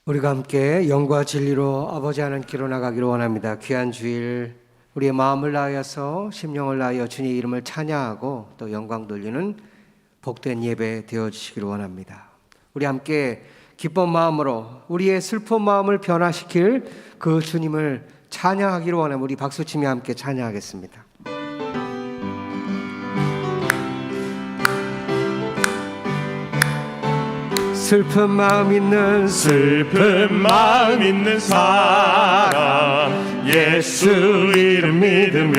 우리가 함께 영과 진리로 아버지 하나님께로 나가기를 원합니다. 귀한 주일 우리의 마음을 다하여서 심령을 다하여 주님의 이름을 찬양하고 또 영광 돌리는 복된 예배 되어주시기를 원합니다. 우리 함께 기쁜 마음으로 우리의 슬픈 마음을 변화시킬 그 주님을 찬양하기를 원합니다. 우리 박수치며 함께 찬양하겠습니다. 슬픈 마음 있는 사람 예수 이름 믿으면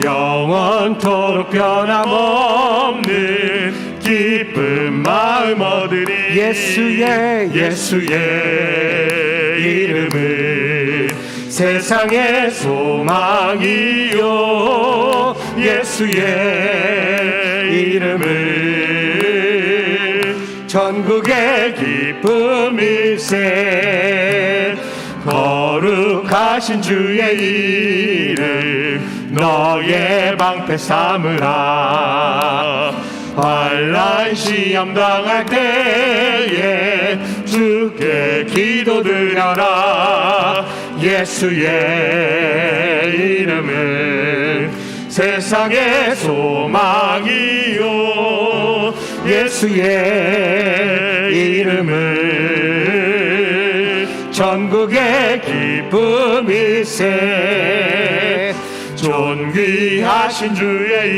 영원토록 변함없는 기쁜 마음 얻으리. 예수의 이름은 세상의 소망이요 예수의 이름은 전국의 기쁨일세. 거룩하신 주의 이름 너의 방패 삼으라. 환난 시험 당할 때에 주께 기도드려라. 예수의 이름은 세상의 소망이요 예수의 이름은 전국의 기쁨일세. 존귀하신 주의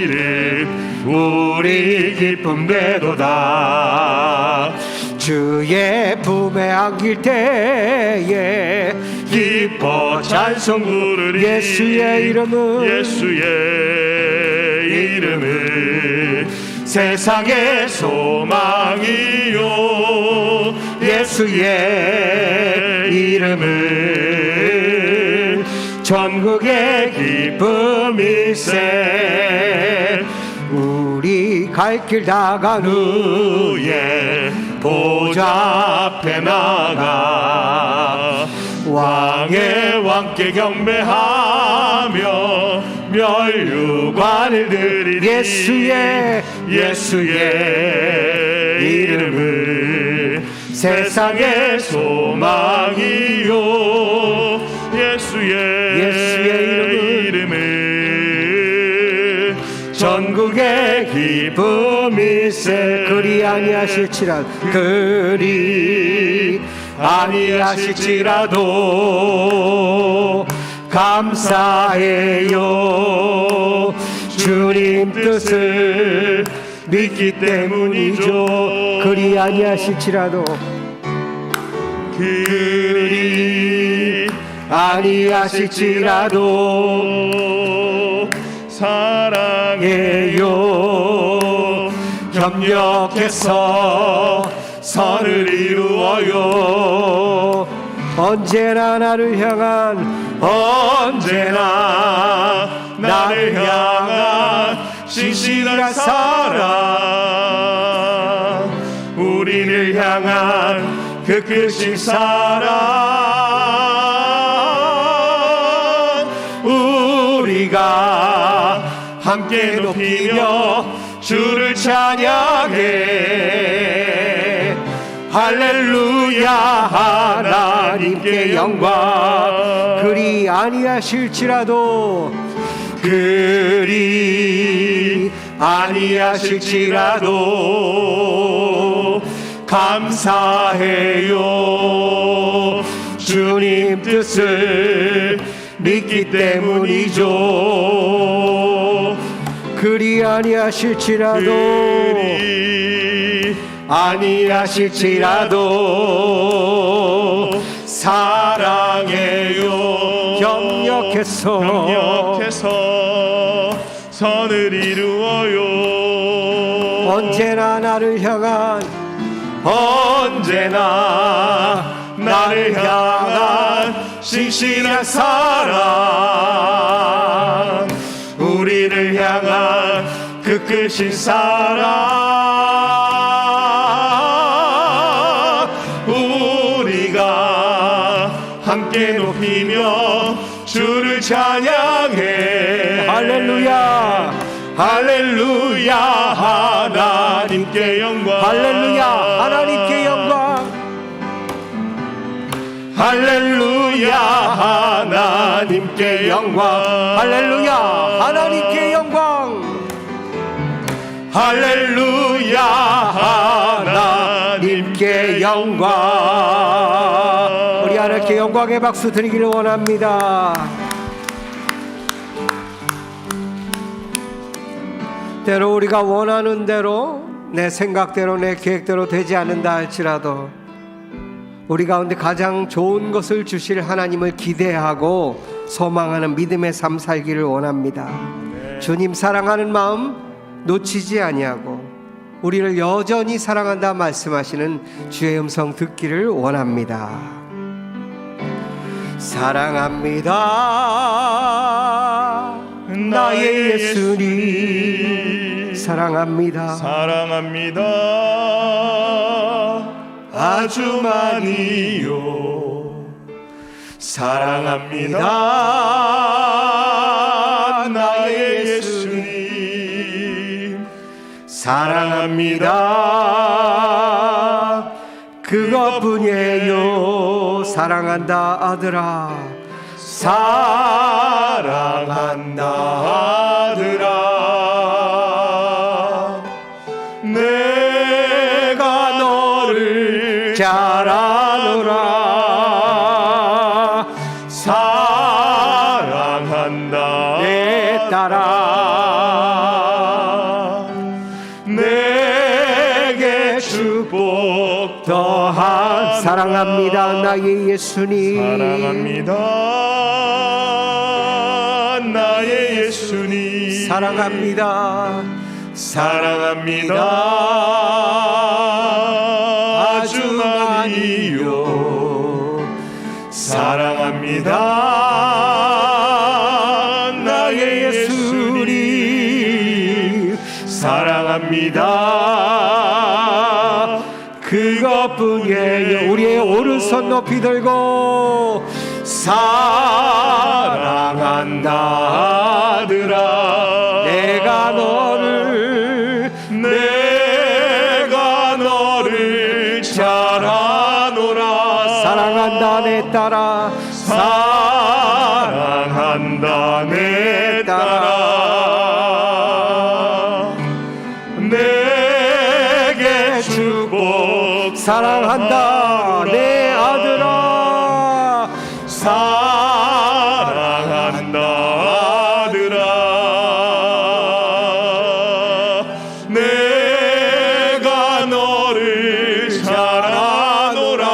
이름 우리 기쁨 되도다. 주의 품에 안길 때에 기뻐 찬송 부르리. 예수의 이름은 세상의 소망이요 예수의 이름은 전국의 기쁨일세. 우리 갈 길 나간 후에 보좌 앞에 나가 왕의 왕께 경배하며 멸류관을 드리리. 예수의 이름은 세상의 소망이요 예수의 이름은 전국의 기쁨일세. 그리 아니하실지라도 감사해요. 주님 뜻을 믿기 때문이죠. 그리 아니하실지라도 사랑해요. 협력해서 선을 이루어요. 언제나 나를 향한 신실한 사랑. 우리를 향한 그 크신 사랑. 우리가 함께 높이며 주를 찬양해. 할렐루야 하나님께 영광. 그리 아니하실지라도 감사해요. 주님 뜻을 믿기 때문이죠. 그리 아니하실지라도 사랑해요. 협력해서 선을 이루어요. 언제나 나를 향한 신실한 사랑. 우리를 향한 그 크신 사랑. 우리가 함께 높이며 주를 찬양해. 할렐루야 하나님께 영광. 할렐루야 하나님께 영광. 할렐루야 하나님께 영광 할렐루야 하나님께 영광. 할렐루야 하나님께 영광. 우리 하나님께 영광의 박수 드리기를 원합니다. 때로 우리가 원하는 대로, 내 생각대로, 내 계획대로 되지 않는다 할지라도 우리 가운데 가장 좋은 것을 주실 하나님을 기대하고 소망하는 믿음의 삶 살기를 원합니다. 주님 사랑하는 마음 놓치지 아니하고 우리를 여전히 사랑한다 말씀하시는 주의 음성 듣기를 원합니다. 사랑합니다 나의 예수님, 사랑합니다 사랑합니다 아주 많이요. 사랑합니다 나의 예수님, 사랑합니다 그것뿐이에요. 사랑한다 아들아, 사랑한다 아들아, 내가 너를 잘 아노라. 사랑한다 내 딸아, 내게 축복 더한 사랑합니다 나의 예수님, 사랑합니다 나의 예수님, 사랑합니다 사랑합니다 아주 많이요. 사랑합니다 나의 예수님, 사랑합니다 그것뿐이에요. 우리의 오른손 높이 들고 사랑한다 아들아, 내가 너를 잘 아노라. 사랑한다 내 딸아, 사랑한다 내 딸아, 내게 축복 사랑한다 내 아들아, 사랑한다 아들아, 내가 너를 잘 아노라.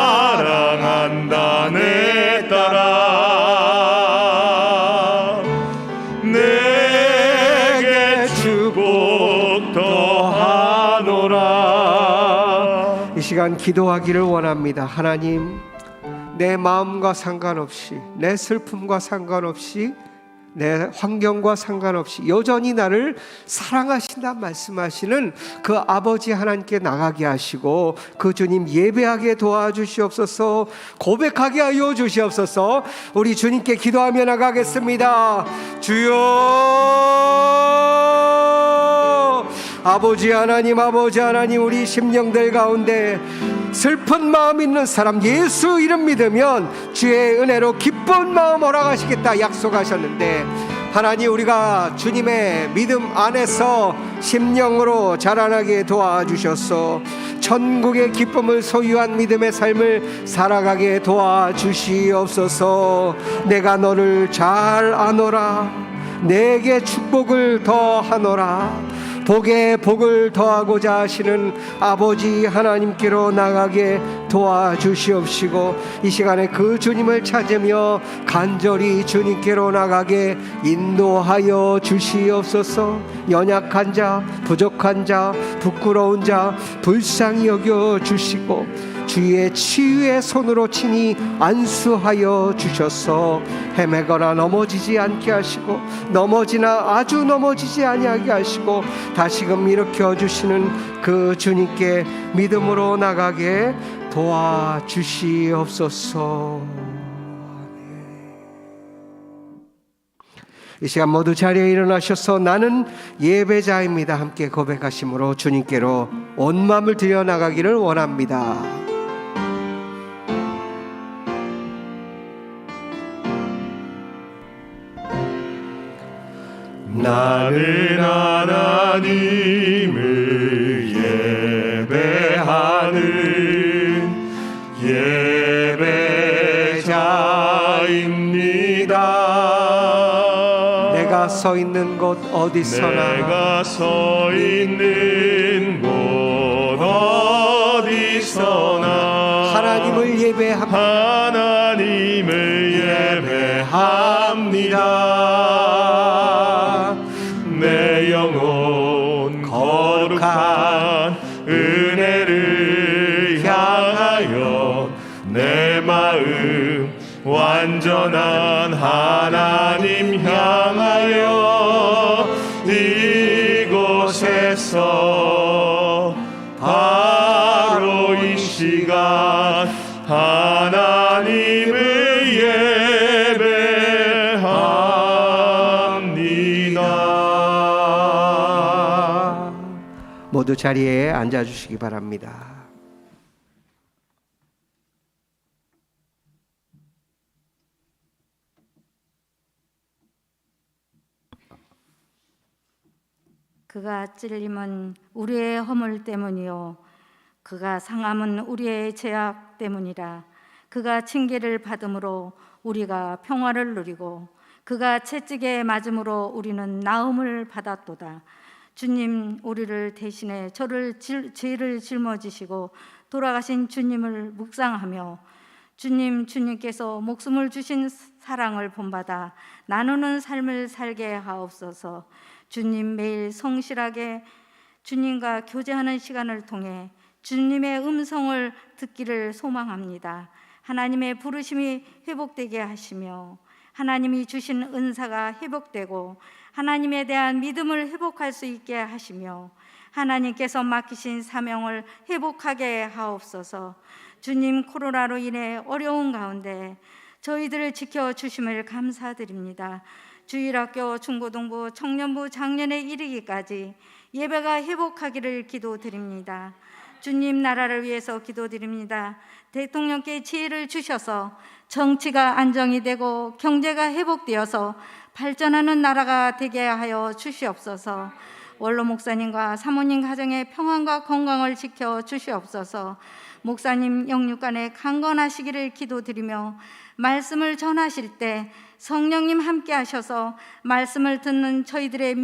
사랑한다 내 딸아, 내게 축복 더하노라. 이 시간 기도하기를 원합니다. 하나님, 내 마음과 상관없이, 내 슬픔과 상관없이, 내 환경과 상관없이 여전히 나를 사랑하신다 말씀하시는 그 아버지 하나님께 나가게 하시고 그 주님 예배하게 도와주시옵소서. 고백하게 하여 주시옵소서. 우리 주님께 기도하며 나가겠습니다. 주여, 아버지 하나님, 아버지 하나님, 우리 심령들 가운데 슬픈 마음 있는 사람 예수 이름 믿으면 주의 은혜로 기쁜 마음 허락하시겠다 약속하셨는데, 하나님 우리가 주님의 믿음 안에서 심령으로 자라나게 도와주셔서 천국의 기쁨을 소유한 믿음의 삶을 살아가게 도와주시옵소서. 내가 너를 잘 아노라, 내게 축복을 더하노라. 복에 복을 더하고자 하시는 아버지 하나님께로 나가게 도와주시옵시고, 이 시간에 그 주님을 찾으며 간절히 주님께로 나가게 인도하여 주시옵소서. 연약한 자, 부족한 자, 부끄러운 자 불쌍히 여겨 주시고 주의 치유의 손으로 친히 안수하여 주셔서 헤매거나 넘어지지 않게 하시고 넘어지나 아주 넘어지지 아니하게 하시고 다시금 일으켜 주시는 그 주님께 믿음으로 나가게 도와주시옵소서. 이 시간 모두 자리에 일어나셔서 나는 예배자입니다 함께 고백하심으로 주님께로 온 마음을 들여 나가기를 원합니다. 나는 하나님을 예배하는 예배자입니다. 내가 서 있는 곳 어디서나 내가 서 있는 곳 어디서나 하나님을 예배합니다. 하나님을 예배합니다. 내 영혼 거룩한 은혜를 향하여 내 마음 완전한 하나님 향하여 이곳에서 바로 이 시간 하나님을 예배합니다. 모두 자리에 앉아주시기 바랍니다. 그가 찔림은 우리의 허물 때문이요 그가 상함은 우리의 죄악 때문이라. 그가 징계를 받음으로 우리가 평화를 누리고 그가 채찍에 맞음으로 우리는 나음을 받았도다. 주님, 우리를 대신해 죄를 짊어지시고 돌아가신 주님을 묵상하며 주님께서 목숨을 주신 사랑을 본받아 나누는 삶을 살게 하옵소서. 주님, 매일 성실하게 주님과 교제하는 시간을 통해 주님의 음성을 듣기를 소망합니다. 하나님의 부르심이 회복되게 하시며 하나님이 주신 은사가 회복되고 하나님에 대한 믿음을 회복할 수 있게 하시며 하나님께서 맡기신 사명을 회복하게 하옵소서. 주님, 코로나로 인해 어려운 가운데 저희들을 지켜주심을 감사드립니다. 주일학교, 중고등부, 청년부 작년에 이르기까지 예배가 회복하기를 기도드립니다. 주님, 나라를 위해서 기도드립니다. 대통령께 지혜를 주셔서 정치가 안정이 되고 경제가 회복되어서 발전하는 나라가 되게 하여 주시옵소서. 원로 목사님과 사모님 가정의 평안과 건강을 지켜 주시옵소서. 목사님 영육간에 강건하시기를 기도드리며 말씀을 전하실 때 성령님 함께 하셔서 말씀을 듣는 저희들의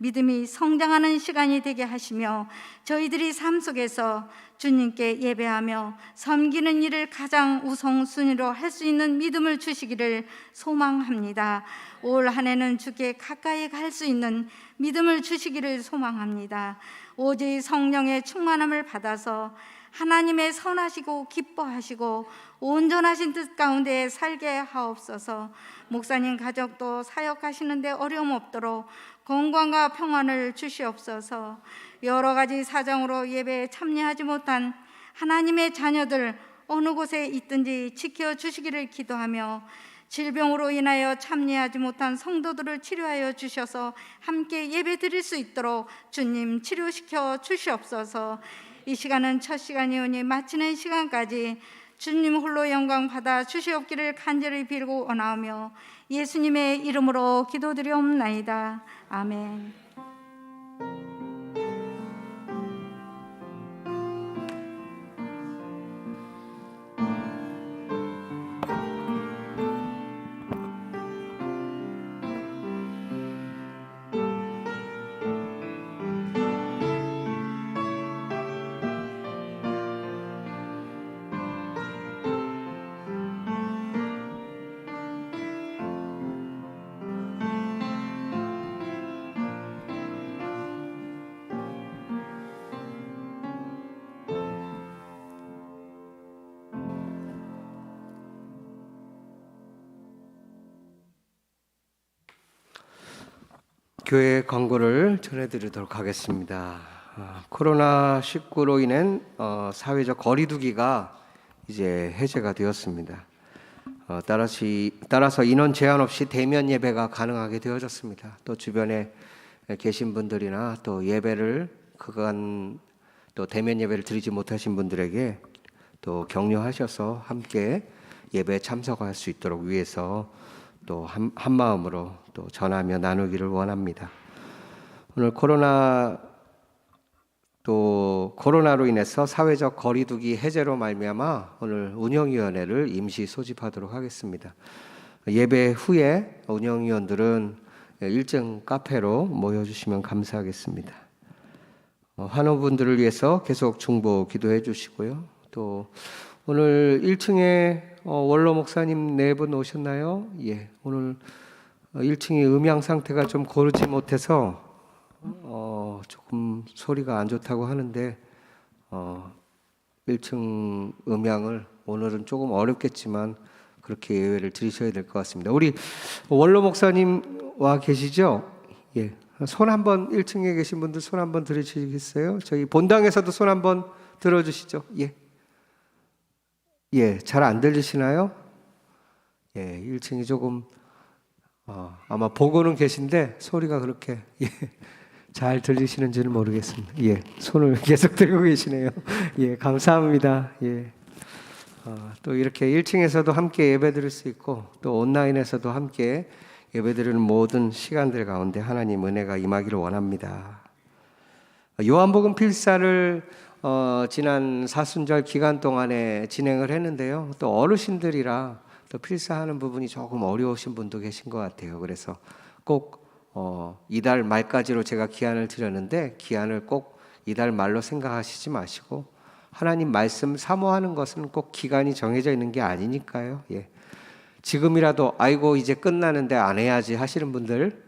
믿음이 성장하는 시간이 되게 하시며 저희들이 삶 속에서 주님께 예배하며 섬기는 일을 가장 우선순위로 할 수 있는 믿음을 주시기를 소망합니다. 올 한 해는 주께 가까이 갈 수 있는 믿음을 주시기를 소망합니다. 오직 성령의 충만함을 받아서 하나님의 선하시고 기뻐하시고 온전하신 뜻 가운데 살게 하옵소서. 목사님 가족도 사역하시는데 어려움 없도록 건강과 평안을 주시옵소서. 여러 가지 사정으로 예배에 참여하지 못한 하나님의 자녀들 어느 곳에 있든지 지켜주시기를 기도하며 질병으로 인하여 참여하지 못한 성도들을 치료하여 주셔서 함께 예배 드릴 수 있도록 주님 치료시켜 주시옵소서. 이 시간은 첫 시간이오니 마치는 시간까지 주님 홀로 영광 받아 주시옵기를 간절히 빌고 원하오며 예수님의 이름으로 기도드리옵나이다. 아멘. 교회 광고를 전해드리도록 하겠습니다. 코로나19로 인한 사회적 거리두기가 이제 해제가 되었습니다. 따라서 인원 제한 없이 대면 예배가 가능하게 되어졌습니다. 또 주변에 계신 분들이나 또 예배를 그간 또 대면 예배를 드리지 못하신 분들에게 또 격려하셔서 함께 예배에 참석할 수 있도록 위해서 또 한 마음으로 또 전하며 나누기를 원합니다. 오늘 코로나로 인해서 사회적 거리두기 해제로 말미암아 오늘 운영위원회를 임시 소집하도록 하겠습니다. 예배 후에 운영위원들은 1층 카페로 모여주시면 감사하겠습니다. 환우분들을 위해서 계속 중보 기도해 주시고요. 또 오늘 1층에 원로 목사님 4분 오셨나요? 예, 오늘 1층이 음향 상태가 좀 고르지 못해서 조금 소리가 안 좋다고 하는데 1층 음향을 오늘은 조금 어렵겠지만 그렇게 예외를 드리셔야 될 것 같습니다. 우리 원로 목사님 와 계시죠? 예, 손 한번 1층에 계신 분들 손 한번 들어주시겠어요? 저희 본당에서도 손 한번 들어주시죠. 예, 잘 안 들리시나요? 예, 1층이 조금 아마 보고는 계신데 소리가 그렇게 잘 들리시는지는 모르겠습니다. 예, 손을 계속 들고 계시네요. 예, 감사합니다. 예, 또 이렇게 1층에서도 함께 예배드릴 수 있고 또 온라인에서도 함께 예배드리는 모든 시간들 가운데 하나님 은혜가 임하기를 원합니다. 요한복음 필사를 지난 사순절 기간 동안에 진행을 했는데요. 또 어르신들이라 또 필사하는 부분이 조금 어려우신 분도 계신 것 같아요. 그래서 꼭 이달 말까지로 제가 기한을 드렸는데 기한을 꼭 이달 말로 생각하시지 마시고 하나님 말씀 사모하는 것은 꼭 기간이 정해져 있는 게 아니니까요. 예. 지금이라도 아이고 이제 끝나는데 안 해야지 하시는 분들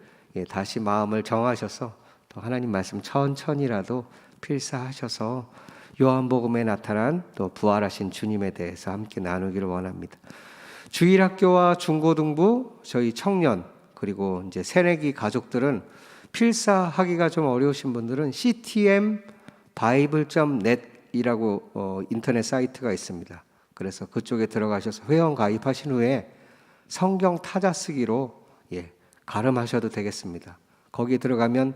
다시 마음을 정하셔서 또 하나님 말씀 천천히라도 필사하셔서 요한복음에 나타난 또 부활하신 주님에 대해서 함께 나누기를 원합니다. 주일학교와 중고등부, 저희 청년 그리고 이제 새내기 가족들은 필사하기가 좀 어려우신 분들은 ctmbible.net이라고 인터넷 사이트가 있습니다. 그래서 그쪽에 들어가셔서 회원 가입하신 후에 성경 타자 쓰기로 가름하셔도 되겠습니다. 거기 들어가면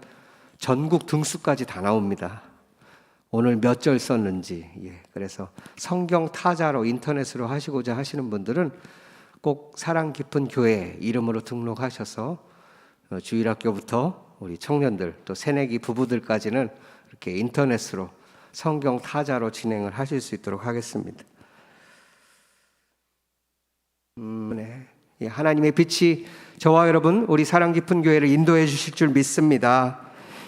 전국 등수까지 다 나옵니다. 오늘 몇 절 썼는지. 그래서 성경 타자로 인터넷으로 하시고자 하시는 분들은 꼭 사랑 깊은 교회 이름으로 등록하셔서 주일학교부터 우리 청년들 또 새내기 부부들까지는 이렇게 인터넷으로 성경 타자로 진행을 하실 수 있도록 하겠습니다. 하나님의 빛이 저와 여러분 우리 사랑 깊은 교회를 인도해 주실 줄 믿습니다.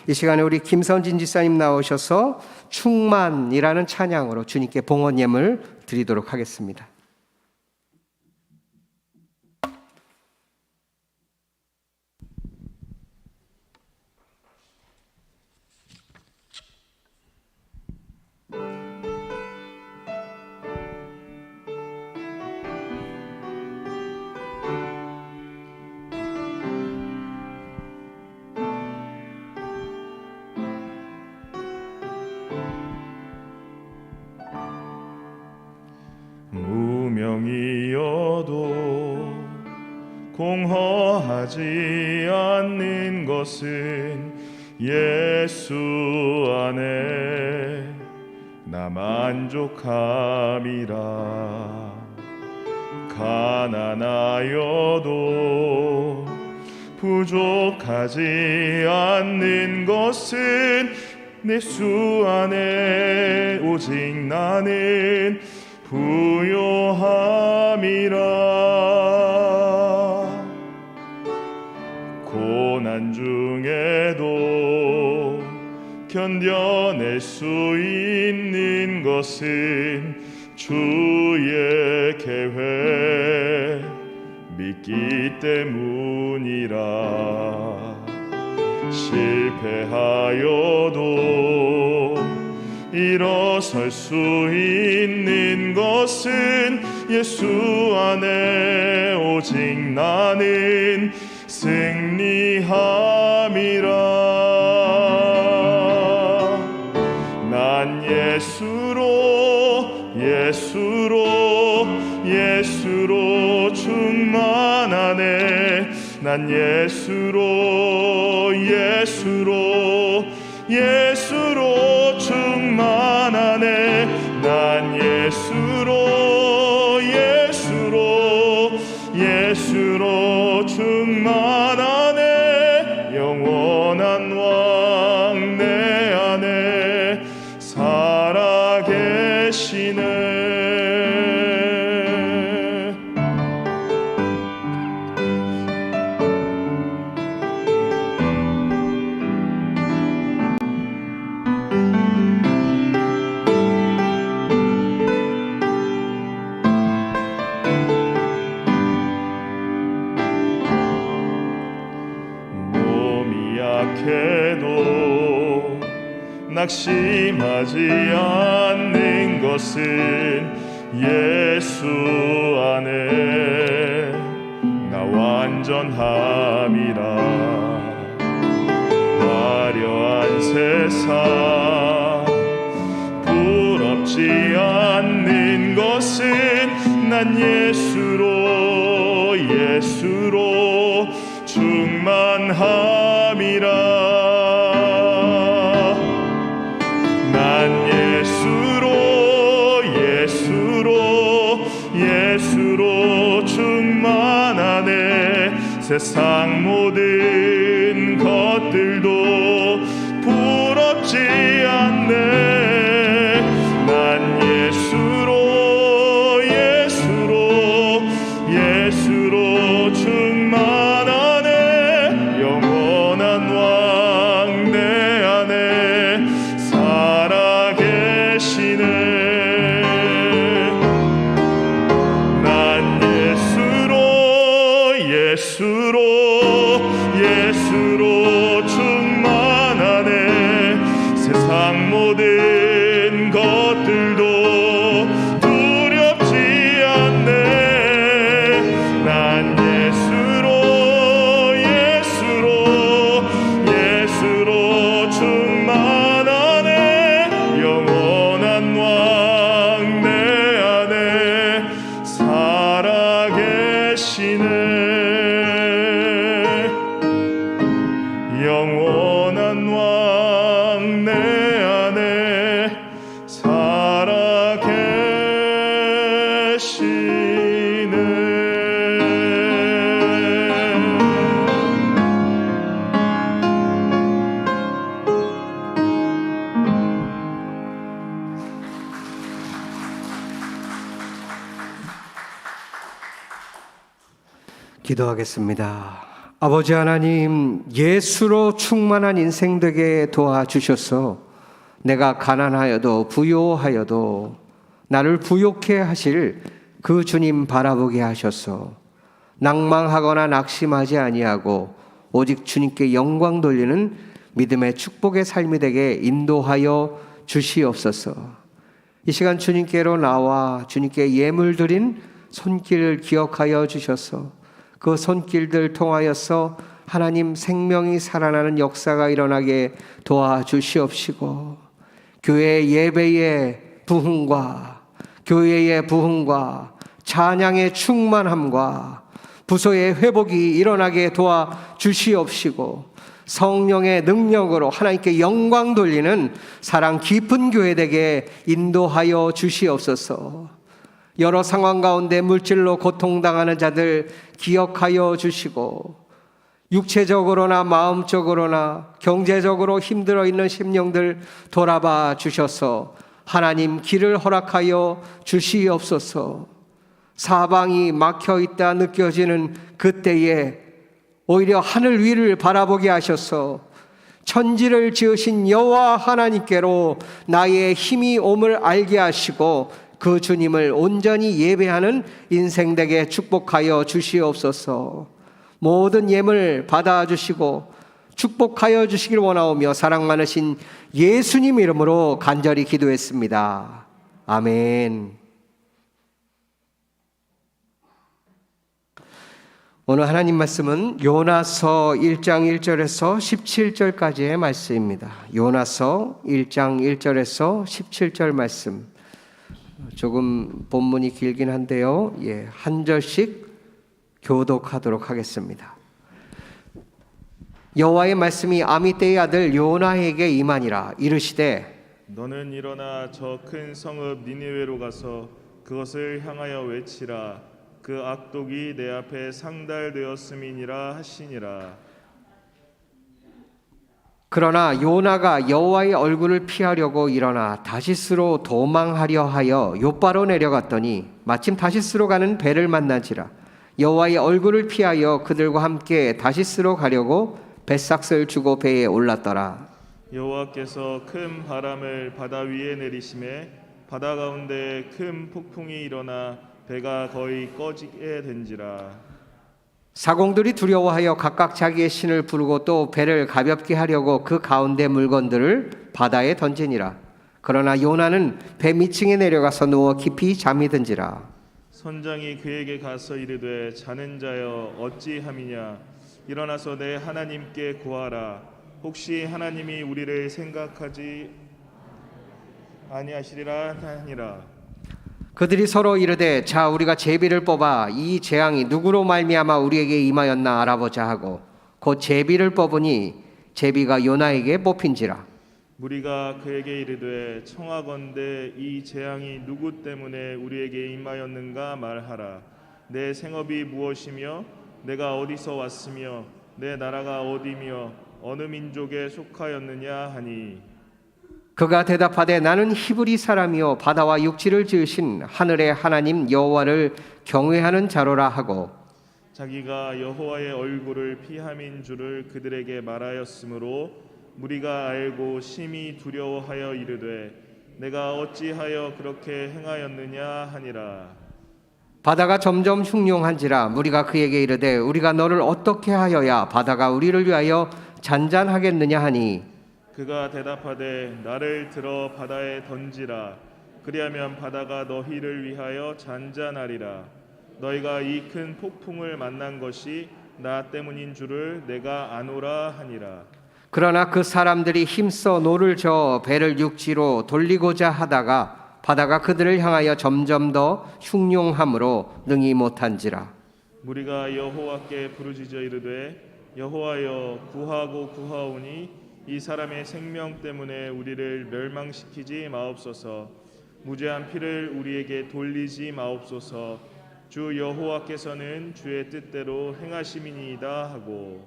이 시간에 우리 김선진 지사님 나오셔서 충만이라는 찬양으로 주님께 봉헌 예물 드리도록 하겠습니다. 무명이어도 공허하지 않는 것은 예수 안에 나 만족함이라. 가난하여도 부족하지 않는 것은 내 수 안에 오직 나는 부요함이라. 고난 중에도 견뎌낼 수 있는 것은 주의 계획 믿기 때문이라. 실패하여도 일어설 수 있는 것은 예수 안에 오직 나는 승리함이라. 난 예수로 예수로 충만하네. 난 예수로 충만하네. 난 예수로 충만하네. 영원한 왕 내 안에 살아계시네. 약해도 낙심하지 않는 것은 예수 안에 나 완전함이라. 화려한 세상 부럽지 않는 것은 난 예수로 충만함이라. 난 예수로 충만하네. 세상 모든 것들도 부럽지 않네. 난 예수로 충만하네. 영원한 왕 내 안에 살아계시네. 난 예수로 충만하네. 세상 모든 것들도 두렵지 않네. 난 예수로 충만하네. 영원한 왕 내 안에 살아계시네. 영원한 왕 내 안에 살아계시네. 기도하겠습니다. 아버지 하나님, 예수로 충만한 인생 되게 도와주셔서 내가 가난하여도 부요하여도 나를 부욕해 하실 그 주님 바라보게 하셔서 낭망하거나 낙심하지 아니하고 오직 주님께 영광 돌리는 믿음의 축복의 삶이 되게 인도하여 주시옵소서. 이 시간 주님께로 나와 주님께 예물 드린 손길을 기억하여 주셔서 그 손길들 통하여서 하나님 생명이 살아나는 역사가 일어나게 도와주시옵시고, 교회 예배의 부흥과 교회의 부흥과 찬양의 충만함과 부서의 회복이 일어나게 도와주시옵시고, 성령의 능력으로 하나님께 영광 돌리는 사랑 깊은 교회 되게 인도하여 주시옵소서. 여러 상황 가운데 물질로 고통당하는 자들 기억하여 주시고, 육체적으로나 마음적으로나 경제적으로 힘들어 있는 심령들 돌아봐 주셔서 하나님 길을 허락하여 주시옵소서. 사방이 막혀 있다 느껴지는 그때에 오히려 하늘 위를 바라보게 하셔서 천지를 지으신 여호와 하나님께로 나의 힘이 옴을 알게 하시고 그 주님을 온전히 예배하는 인생 되게 축복하여 주시옵소서. 모든 예물 받아주시고 축복하여 주시길 원하오며 사랑 많으신 예수님 이름으로 간절히 기도했습니다. 아멘. 오늘 하나님 말씀은 요나서 1장 1절에서 17절까지의 말씀입니다. 요나서 1장 1절에서 17절 말씀. 조금 본문이 길긴 한데요. 한 절씩 교독하도록 하겠습니다. 여호와의 말씀이 아미떼의 아들 요나에게 임하니라. 이르시되 너는 일어나 저 큰 성읍 니느웨로 가서 그것을 향하여 외치라. 그 악독이 내 앞에 상달되었음이니라 하시니라. 그러나 요나가 여호와의 얼굴을 피하려고 일어나 다시스로 도망하려 하여 욥바로 내려갔더니 마침 다시스로 가는 배를 만난지라. 여호와의 얼굴을 피하여 그들과 함께 다시스로 가려고 뱃삭을 주고 배에 올랐더라. 여호와께서 큰 바람을 바다 위에 내리심에 바다 가운데 큰 폭풍이 일어나 배가 거의 꺼지게 된지라. 사공들이 두려워하여 각각 자기의 신을 부르고 또 배를 가볍게 하려고 그 가운데 물건들을 바다에 던지니라. 그러나 요나는 배 밑층에 내려가서 누워 깊이 잠이 든지라. 선장이 그에게 가서 이르되 자는 자여 어찌함이냐. 일어나서 내 하나님께 구하라. 혹시 하나님이 우리를 생각하지 아니하시리라 하니라. 그들이 서로 이르되 자 우리가 제비를 뽑아 이 재앙이 누구로 말미암아 우리에게 임하였나 알아보자 하고 곧 제비를 뽑으니 제비가 요나에게 뽑힌지라. 무리가 그에게 이르되 청하건대 이 재앙이 누구 때문에 우리에게 임하였는가 말하라. 내 생업이 무엇이며 내가 어디서 왔으며 내 나라가 어디며 어느 민족에 속하였느냐 하니 그가 대답하되 나는 히브리 사람이요 바다와 육지를 지으신 하늘의 하나님 여호와를 경외하는 자로라 하고 자기가 여호와의 얼굴을 피함인 줄을 그들에게 말하였으므로 무리가 알고 심히 두려워하여 이르되 내가 어찌하여 그렇게 행하였느냐 하니라. 바다가 점점 흉룡한지라. 무리가 그에게 이르되 우리가 너를 어떻게 하여야 바다가 우리를 위하여 잔잔하겠느냐 하니 그가 대답하되 나를 들어 바다에 던지라. 그리하면 바다가 너희를 위하여 잔잔하리라. 너희가 이 큰 폭풍을 만난 것이 나 때문인 줄을 내가 아노라 하니라. 그러나 그 사람들이 힘써 노를 저어 배를 육지로 돌리고자 하다가 바다가 그들을 향하여 점점 더 흉룡함으로 능히 못한지라. 무리가 여호와께 부르짖어 이르되 여호와여 구하고 구하오니 이 사람의 생명 때문에 우리를 멸망시키지 마옵소서. 무죄한 피를 우리에게 돌리지 마옵소서. 주 여호와께서는 주의 뜻대로 행하심이니이다 하고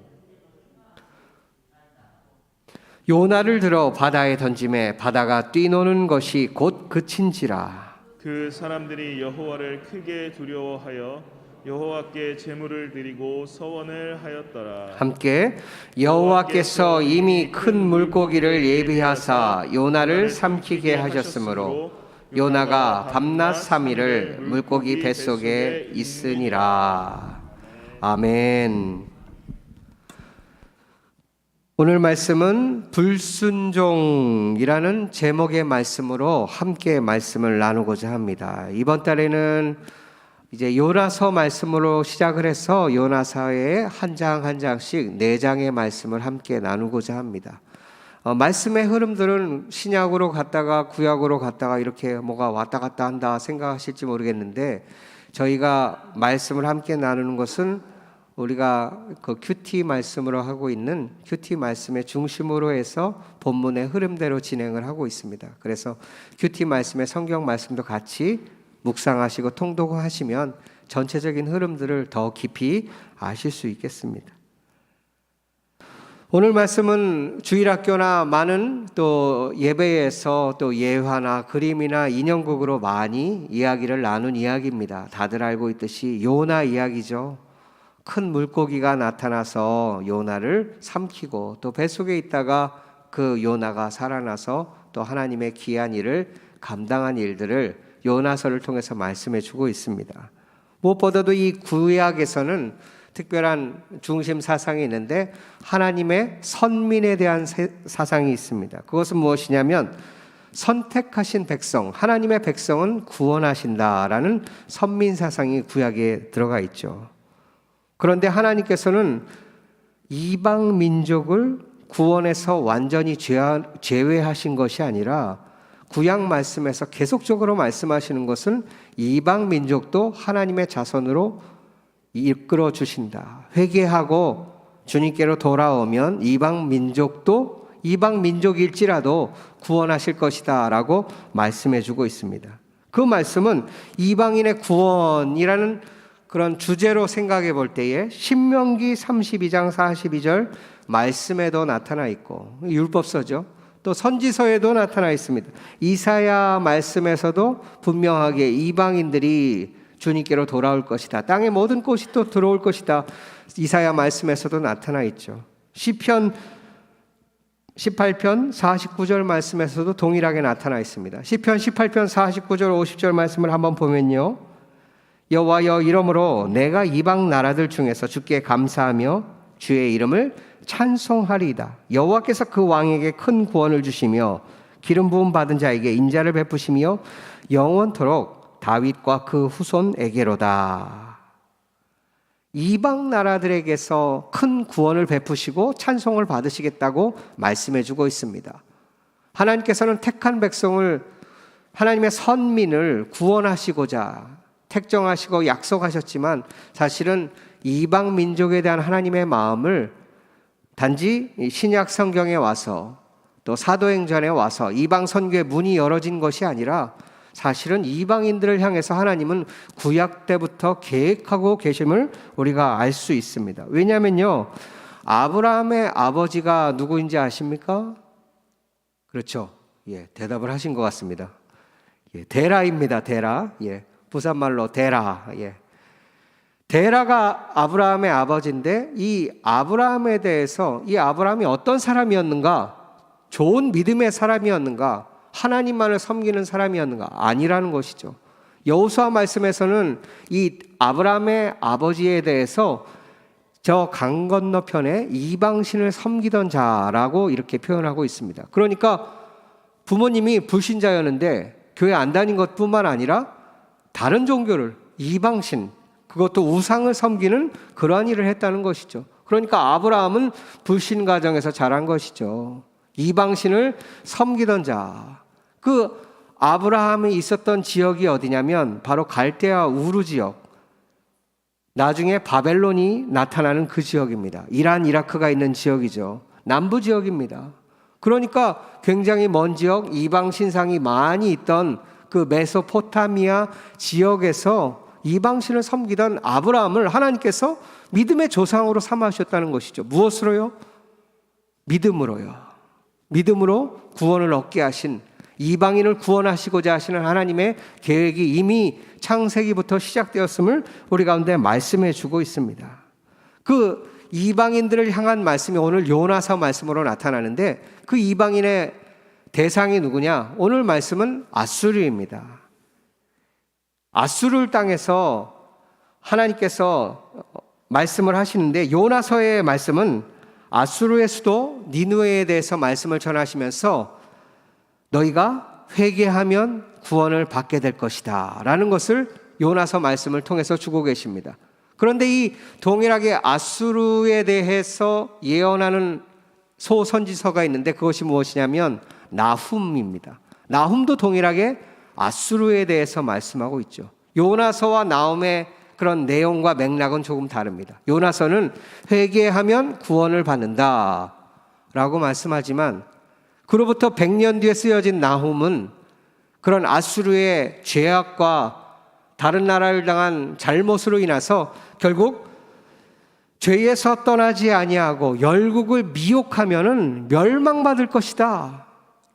요나를 들어 바다에 던짐에 바다가 뛰노는 것이 곧 그친지라. 그 사람들이 여호와를 크게 두려워하여 여호와께 제물을 드리고 서원을 하였더라. 함께 여호와께서 이미 큰 물고기를 예비하사 요나를 삼키게 하셨으므로 요나가 밤낮 3일을 물고기 뱃속에 있으니라. 아멘. 오늘 말씀은 불순종이라는 제목의 말씀으로 함께 말씀을 나누고자 합니다. 이번 달에는 이제 요나서 말씀으로 시작을 해서 요나서의 한 장 한 장씩 4장의 말씀을 함께 나누고자 합니다. 말씀의 흐름들은 신약으로 갔다가 구약으로 갔다가 이렇게 뭐가 왔다 갔다 한다 생각하실지 모르겠는데 저희가 말씀을 함께 나누는 것은 우리가 그 큐티 말씀으로 하고 있는 큐티 말씀의 중심으로 해서 본문의 흐름대로 진행을 하고 있습니다. 그래서 큐티 말씀의 성경 말씀도 같이 묵상하시고 통독하시면 전체적인 흐름들을 더 깊이 아실 수 있겠습니다. 오늘 말씀은 주일학교나 많은 또 예배에서 또 예화나 그림이나 인형극으로 많이 이야기를 나눈 이야기입니다. 다들 알고 있듯이 요나 이야기죠. 큰 물고기가 나타나서 요나를 삼키고 또 뱃속에 있다가 그 요나가 살아나서 또 하나님의 귀한 일을 감당한 일들을 요나서를 통해서 말씀해 주고 있습니다. 무엇보다도 이 구약에서는 특별한 중심 사상이 있는데 하나님의 선민에 대한 사상이 있습니다. 그것은 무엇이냐면 선택하신 백성, 하나님의 백성은 구원하신다라는 선민 사상이 구약에 들어가 있죠. 그런데 하나님께서는 이방 민족을 구원해서 완전히 제외하신 것이 아니라 구약 말씀에서 계속적으로 말씀하시는 것은 이방 민족도 하나님의 자손으로 이끌어 주신다. 회개하고 주님께로 돌아오면 이방 민족도 이방 민족일지라도 구원하실 것이다 라고 말씀해 주고 있습니다. 그 말씀은 이방인의 구원이라는 그런 주제로 생각해 볼 때에 신명기 32장 42절 말씀에도 나타나 있고, 율법서죠. 또 선지서에도 나타나 있습니다. 이사야 말씀에서도 분명하게 이방인들이 주님께로 돌아올 것이다. 땅의 모든 꽃이 또 들어올 것이다. 이사야 말씀에서도 나타나 있죠. 시편 18편 49절 말씀에서도 동일하게 나타나 있습니다. 시편 18편 49절 50절 말씀을 한번 보면요. 여호와여, 이러므로 내가 이방 나라들 중에서 주께 감사하며 주의 이름을 찬송하리이다. 여호와께서 그 왕에게 큰 구원을 주시며 기름 부음 받은 자에게 인자를 베푸시며 영원토록 다윗과 그 후손에게로다. 이방 나라들에게서 큰 구원을 베푸시고 찬송을 받으시겠다고 말씀해 주고 있습니다. 하나님께서는 택한 백성을, 하나님의 선민을 구원하시고자 택정하시고 약속하셨지만 사실은 이방 민족에 대한 하나님의 마음을 단지 신약 성경에 와서 또 사도행전에 와서 이방 선교의 문이 열어진 것이 아니라 사실은 이방인들을 향해서 하나님은 구약 때부터 계획하고 계심을 우리가 알 수 있습니다. 왜냐하면요, 아브라함의 아버지가 누구인지 아십니까? 그렇죠. 예, 대답을 하신 것 같습니다. 예, 데라입니다. 데라. 예, 부산말로 데라. 예. 데라가 아브라함의 아버지인데, 이 아브라함에 대해서 이 아브라함이 어떤 사람이었는가? 좋은 믿음의 사람이었는가? 하나님만을 섬기는 사람이었는가? 아니라는 것이죠. 여호수아 말씀에서는 이 아브라함의 아버지에 대해서 저 강 건너편에 이방신을 섬기던 자라고 이렇게 표현하고 있습니다. 그러니까 부모님이 불신자였는데 교회 안 다닌 것뿐만 아니라 다른 종교를, 이방신, 그것도 우상을 섬기는 그러한 일을 했다는 것이죠. 그러니까 아브라함은 불신 가정에서 자란 것이죠. 이방신을 섬기던 자. 그 아브라함이 있었던 지역이 어디냐면 바로 갈대아 우르 지역, 나중에 바벨론이 나타나는 그 지역입니다. 이란, 이라크가 있는 지역이죠. 남부 지역입니다. 그러니까 굉장히 먼 지역, 이방 신상이 많이 있던 그 메소포타미아 지역에서 이방신을 섬기던 아브라함을 하나님께서 믿음의 조상으로 삼으셨다는 것이죠. 무엇으로요? 믿음으로요. 믿음으로 구원을 얻게 하신, 이방인을 구원하시고자 하시는 하나님의 계획이 이미 창세기부터 시작되었음을 우리 가운데 말씀해 주고 있습니다. 그 이방인들을 향한 말씀이 오늘 요나서 말씀으로 나타나는데, 그 이방인의 대상이 누구냐? 오늘 말씀은 아수르입니다. 아수르 땅에서 하나님께서 말씀을 하시는데, 요나서의 말씀은 아수르의 수도 니느웨에 대해서 말씀을 전하시면서 너희가 회개하면 구원을 받게 될 것이다 라는 것을 요나서 말씀을 통해서 주고 계십니다. 그런데 이 동일하게 아수르에 대해서 예언하는 소선지서가 있는데 그것이 무엇이냐면 나훔입니다. 나훔도 동일하게 아수르에 대해서 말씀하고 있죠. 요나서와 나훔의 그런 내용과 맥락은 조금 다릅니다. 요나서는 회개하면 구원을 받는다 라고 말씀하지만, 그로부터 100년 뒤에 쓰여진 나훔은 그런 아수르의 죄악과 다른 나라를 당한 잘못으로 인해서 결국 죄에서 떠나지 아니하고 열국을 미혹하면은 멸망받을 것이다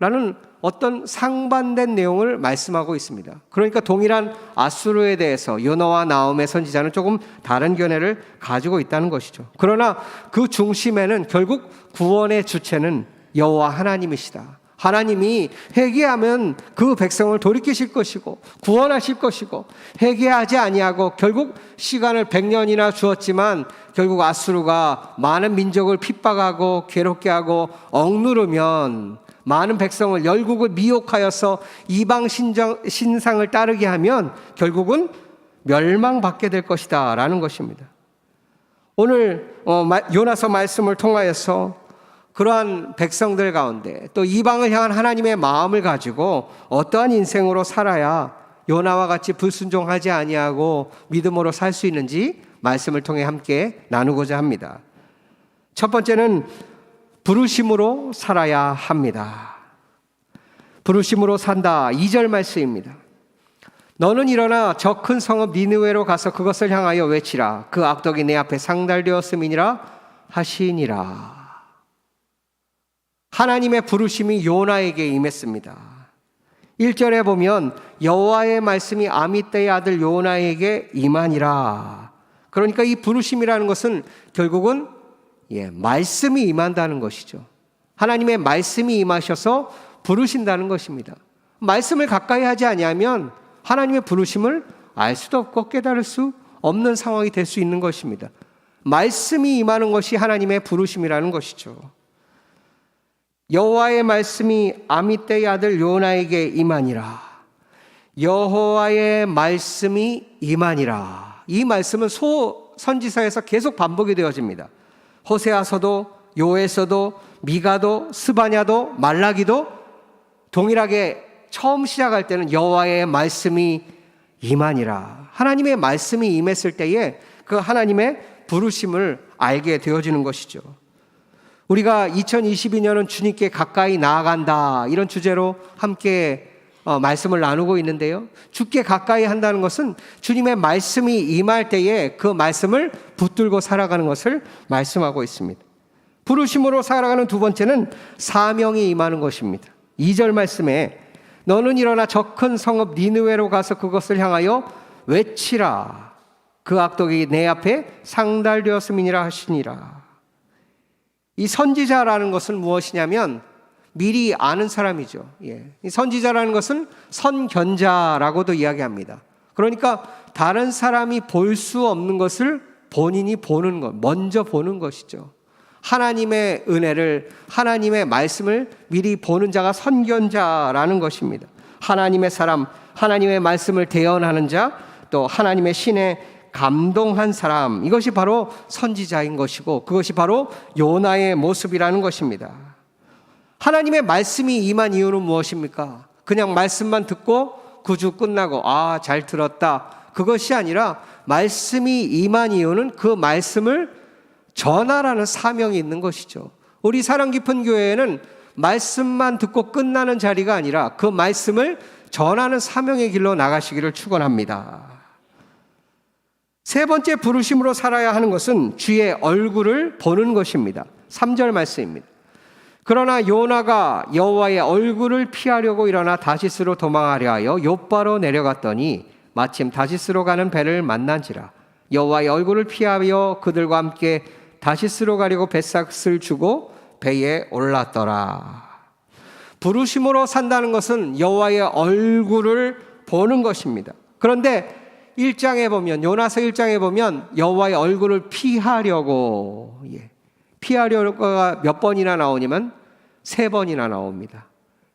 라는 어떤 상반된 내용을 말씀하고 있습니다. 그러니까 동일한 아수르에 대해서 요나와 나훔의 선지자는 조금 다른 견해를 가지고 있다는 것이죠. 그러나 그 중심에는 결국 구원의 주체는 여호와 하나님이시다. 하나님이 회개하면 그 백성을 돌이키실 것이고 구원하실 것이고, 회개하지 아니하고 결국 시간을 100년이나 주었지만 결국 아수르가 많은 민족을 핍박하고 괴롭게 하고 억누르면, 많은 백성을, 열국을 미혹하여서 이방 신상을 따르게 하면 결국은 멸망받게 될 것이다 라는 것입니다. 오늘 요나서 말씀을 통하여서 그러한 백성들 가운데 또 이방을 향한 하나님의 마음을 가지고 어떠한 인생으로 살아야 요나와 같이 불순종하지 아니하고 믿음으로 살 수 있는지 말씀을 통해 함께 나누고자 합니다. 첫 번째는 부르심으로 살아야 합니다. 부르심으로 산다. 2절 말씀입니다. 너는 일어나 저 큰 성읍 니느웨로 가서 그것을 향하여 외치라. 그 악독이 내 앞에 상달되었음이니라 하시니라. 하나님의 부르심이 요나에게 임했습니다. 1절에 보면 여호와의 말씀이 아미떼의 아들 요나에게 임하니라. 그러니까 이 부르심이라는 것은 결국은 말씀이 임한다는 것이죠. 하나님의 말씀이 임하셔서 부르신다는 것입니다. 말씀을 가까이 하지 아니하면 하나님의 부르심을 알 수도 없고 깨달을 수 없는 상황이 될 수 있는 것입니다. 말씀이 임하는 것이 하나님의 부르심이라는 것이죠. 여호와의 말씀이 아미떼의 아들 요나에게 임하니라. 여호와의 말씀이 임하니라. 이 말씀은 선지서에서 계속 반복이 되어집니다. 호세아서도 요에서도 미가도 스바냐도 말라기도 동일하게 처음 시작할 때는 여호와의 말씀이 임하니라. 하나님의 말씀이 임했을 때에 그 하나님의 부르심을 알게 되어지는 것이죠. 우리가 2022년은 주님께 가까이 나아간다 이런 주제로 함께 말씀을 나누고 있는데요. 주께 가까이 한다는 것은 주님의 말씀이 임할 때에 그 말씀을 붙들고 살아가는 것을 말씀하고 있습니다. 부르심으로 살아가는 두 번째는 사명이 임하는 것입니다. 2절 말씀에 너는 일어나 저 큰 성읍 니느웨로 가서 그것을 향하여 외치라. 그 악독이 내 앞에 상달되었음이니라 하시니라. 이 선지자라는 것은 무엇이냐면 미리 아는 사람이죠. 이 선지자라는 것은 선견자라고도 이야기합니다. 그러니까 다른 사람이 볼 수 없는 것을 본인이 보는 것, 먼저 보는 것이죠. 하나님의 은혜를, 하나님의 말씀을 미리 보는 자가 선견자라는 것입니다. 하나님의 사람, 하나님의 말씀을 대언하는 자, 또 하나님의 신에 감동한 사람, 이것이 바로 선지자인 것이고 그것이 바로 요나의 모습이라는 것입니다. 하나님의 말씀이 임한 이유는 무엇입니까? 그냥 말씀만 듣고 구주 끝나고 잘 들었다, 그것이 아니라 말씀이 임한 이유는 그 말씀을 전하라는 사명이 있는 것이죠. 우리 사랑 깊은 교회에는 말씀만 듣고 끝나는 자리가 아니라 그 말씀을 전하는 사명의 길로 나가시기를 축원합니다. 세 번째 부르심으로 살아야 하는 것은 주의 얼굴을 보는 것입니다. 3절 말씀입니다. 그러나 요나가 여호와의 얼굴을 피하려고 일어나 다시스로 도망하려 하여 욥바로 내려갔더니 마침 다시스로 가는 배를 만난지라. 여호와의 얼굴을 피하여 그들과 함께 다시스로 가려고 뱃삭을 주고 배에 올랐더라. 부르심으로 산다는 것은 여호와의 얼굴을 보는 것입니다. 그런데 1장에 보면, 요나서 1장에 보면 여호와의 얼굴을 피하려고가 몇 번이나 나오냐면 3번이나 나옵니다.